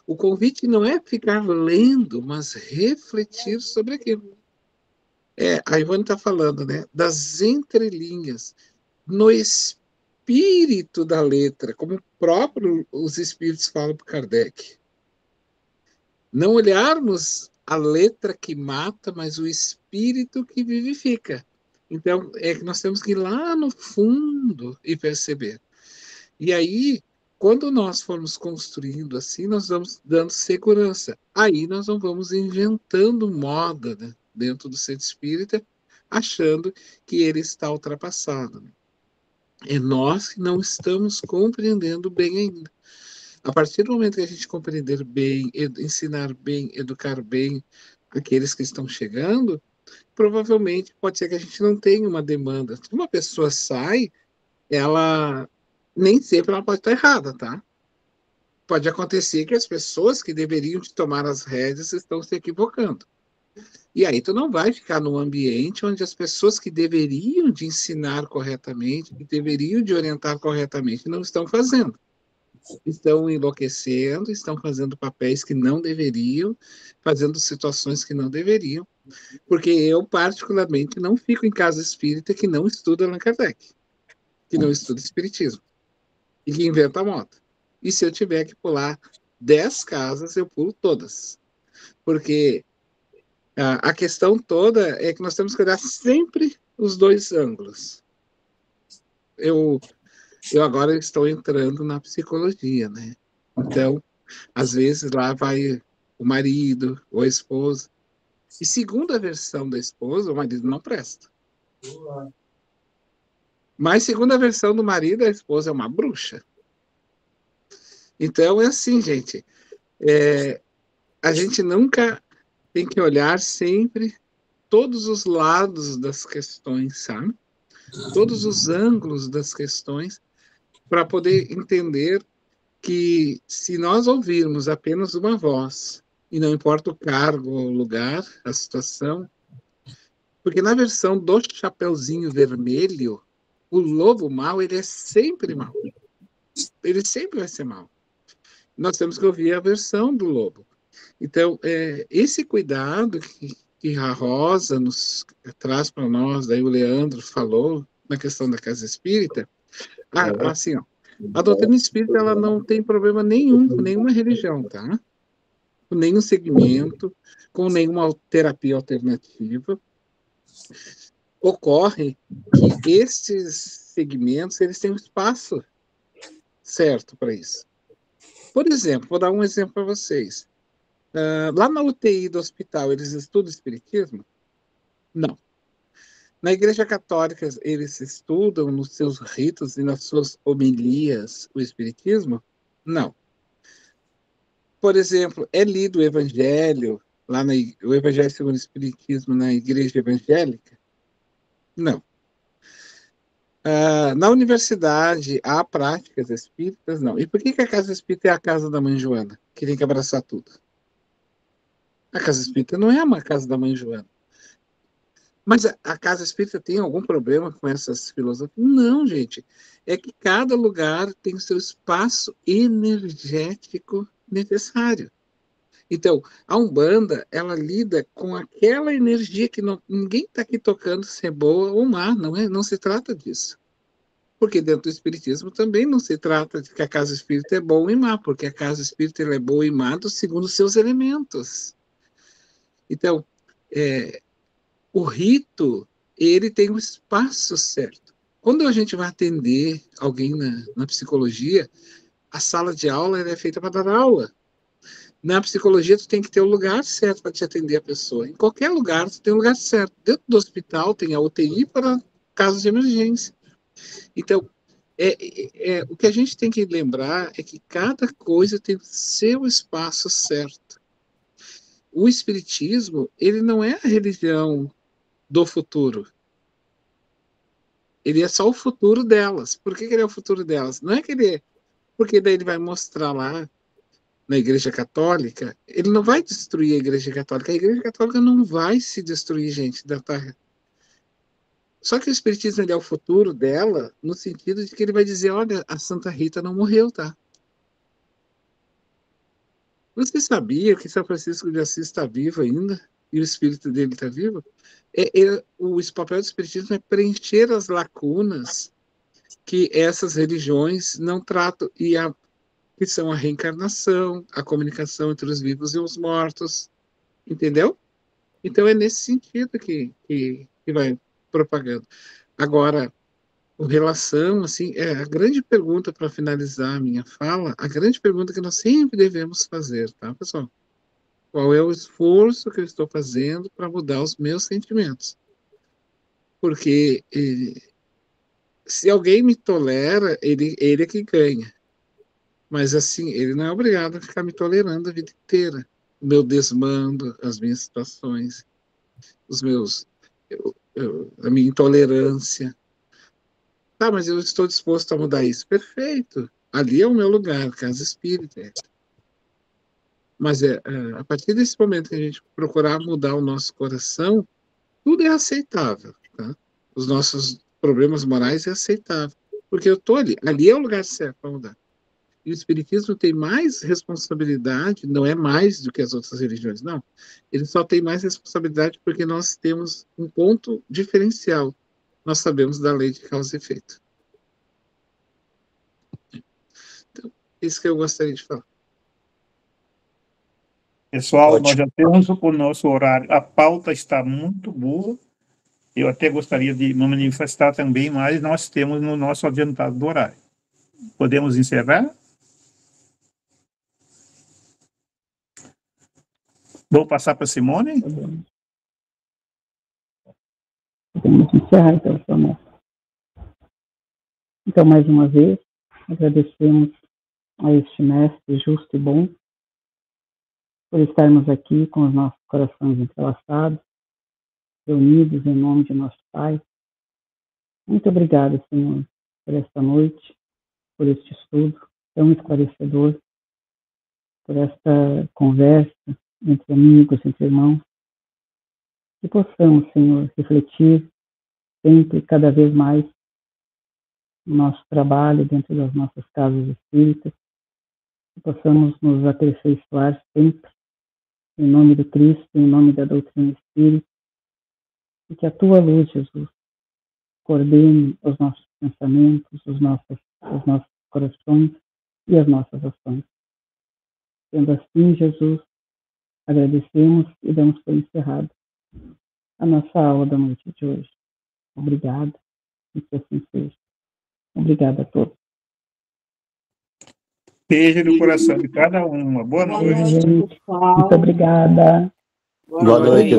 O convite não é ficar lendo, mas refletir sobre aquilo. A Ivone está falando, né, das entrelinhas, no espírito da letra, como os espíritos falam para Kardec. Não olharmos a letra que mata, mas o espírito que vivifica. Então, é que nós temos que ir lá no fundo e perceber. E aí, quando nós formos construindo assim, nós vamos dando segurança. Aí nós não vamos inventando moda, né, dentro do centro espírita, achando que ele está ultrapassado. É nós que não estamos compreendendo bem ainda. A partir do momento que a gente compreender bem, ensinar bem, educar bem aqueles que estão chegando, provavelmente pode ser que a gente não tenha uma demanda. Se uma pessoa sai, ela nem sempre ela pode estar errada, tá? Pode acontecer que as pessoas que deveriam tomar as rédeas estão se equivocando. E aí tu não vai ficar num ambiente onde as pessoas que deveriam de ensinar corretamente, que deveriam de orientar corretamente, não estão fazendo. Estão enlouquecendo, estão fazendo papéis que não deveriam, fazendo situações que não deveriam, porque eu, particularmente, não fico em casa espírita que não estuda Allan Kardec, que não estuda espiritismo, e que inventa moda. E se eu tiver que pular 10 casas, eu pulo todas. Porque a questão toda é que nós temos que olhar sempre os dois ângulos. eu agora estou entrando na psicologia, né? Então, às vezes lá vai o marido ou a esposa, e segundo a versão da esposa, o marido não presta. Mas segundo a versão do marido, a esposa é uma bruxa. Então, é assim, gente, a gente nunca tem que olhar sempre todos os lados das questões, sabe? Todos os ângulos das questões, para poder entender que se nós ouvirmos apenas uma voz, e não importa o cargo, o lugar, a situação, porque na versão do Chapeuzinho Vermelho, o lobo mau, ele é sempre mau. Ele sempre vai ser mau. Nós temos que ouvir a versão do lobo. Então, esse cuidado que a Rosa nos traz para nós, daí o Leandro falou na questão da casa espírita, assim, ó, a doutrina espírita ela não tem problema nenhum com nenhuma religião, tá? Com nenhum segmento, com nenhuma terapia alternativa. Ocorre que estes segmentos eles têm um espaço certo para isso. Por exemplo, vou dar um exemplo para vocês. Lá na UTI do hospital, eles estudam espiritismo? Não. Na Igreja Católica, eles estudam nos seus ritos e nas suas homilias o espiritismo? Não. Por exemplo, é lido o Evangelho, o Evangelho segundo o Espiritismo na Igreja Evangélica? Não. Na universidade, há práticas espíritas? Não. E por que a casa espírita é a casa da Mãe Joana, que tem que abraçar tudo? A casa espírita não é uma casa da Mãe Joana. Mas a casa espírita tem algum problema com essas filosofias? Não, gente. É que cada lugar tem o seu espaço energético necessário. Então, a Umbanda, ela lida com aquela energia que ninguém está aqui tocando se é boa ou má, não se trata disso. Porque dentro do Espiritismo também não se trata de que a casa espírita é boa e má, porque a casa espírita ela é boa e má segundo os seus elementos. Então, o rito, ele tem um espaço certo. Quando a gente vai atender alguém na psicologia, a sala de aula é feita para dar aula. Na psicologia, tu tem que ter o lugar certo para te atender a pessoa. Em qualquer lugar, tu tem o lugar certo. Dentro do hospital, tem a UTI para casos de emergência. Então, o que a gente tem que lembrar é que cada coisa tem o seu espaço certo. O espiritismo, ele não é a religião do futuro. Ele é só o futuro delas. Por que ele é o futuro delas? Não é que ele é... Porque daí ele vai mostrar lá na Igreja Católica, ele não vai destruir a Igreja Católica. A Igreja Católica não vai se destruir, gente, da Terra. Só que o Espiritismo ele é o futuro dela, no sentido de que ele vai dizer, olha, a Santa Rita não morreu, tá? Você sabia que São Francisco de Assis está vivo ainda? E o espírito dele está vivo? O papel do Espiritismo é preencher as lacunas que essas religiões não tratam, que são a reencarnação, a comunicação entre os vivos e os mortos, entendeu? Então é nesse sentido que vai propagando. Agora, com relação, assim, a grande pergunta para finalizar a minha fala, a grande pergunta que nós sempre devemos fazer, tá, pessoal? Qual é o esforço que eu estou fazendo para mudar os meus sentimentos? Porque se alguém me tolera, ele é que ganha. Mas, assim, ele não é obrigado a ficar me tolerando a vida inteira. O meu desmando, as minhas situações, a minha intolerância. Tá, mas eu estou disposto a mudar isso. Perfeito. Ali é o meu lugar, casa espírita. Mas a partir desse momento que a gente procurar mudar o nosso coração, tudo é aceitável. Tá? Os nossos problemas morais é aceitável. Porque eu estou ali. Ali é o lugar certo para mudar. E o Espiritismo tem mais responsabilidade, não é mais do que as outras religiões, não. Ele só tem mais responsabilidade porque nós temos um ponto diferencial. Nós sabemos da lei de causa e efeito. Então, isso que eu gostaria de falar. Pessoal, nós já temos o nosso horário. A pauta está muito boa. Eu até gostaria de me manifestar também, mas nós temos no nosso adiantado do horário. Podemos encerrar? Vou passar para a Simone. Podemos encerrar, então, seu mestre. Então, mais uma vez, agradecemos a este mestre justo e bom por estarmos aqui com os nossos corações entrelaçados, reunidos em nome de nosso Pai. Muito obrigado, Senhor, por esta noite, por este estudo tão esclarecedor, por esta conversa entre amigos, entre irmãos, que possamos, Senhor, refletir sempre, cada vez mais, no nosso trabalho dentro das nossas casas espíritas, que possamos nos aperfeiçoar sempre, em nome do Cristo, em nome da doutrina espírita, e que a Tua luz, Jesus, coordene os nossos pensamentos, os nossos corações e as nossas ações. Sendo assim, Jesus, agradecemos e damos por encerrado a nossa aula da noite de hoje. Obrigado, e que assim seja. Obrigado a todos. Beijo no coração de cada um. Uma boa noite. Muito obrigada. Boa noite.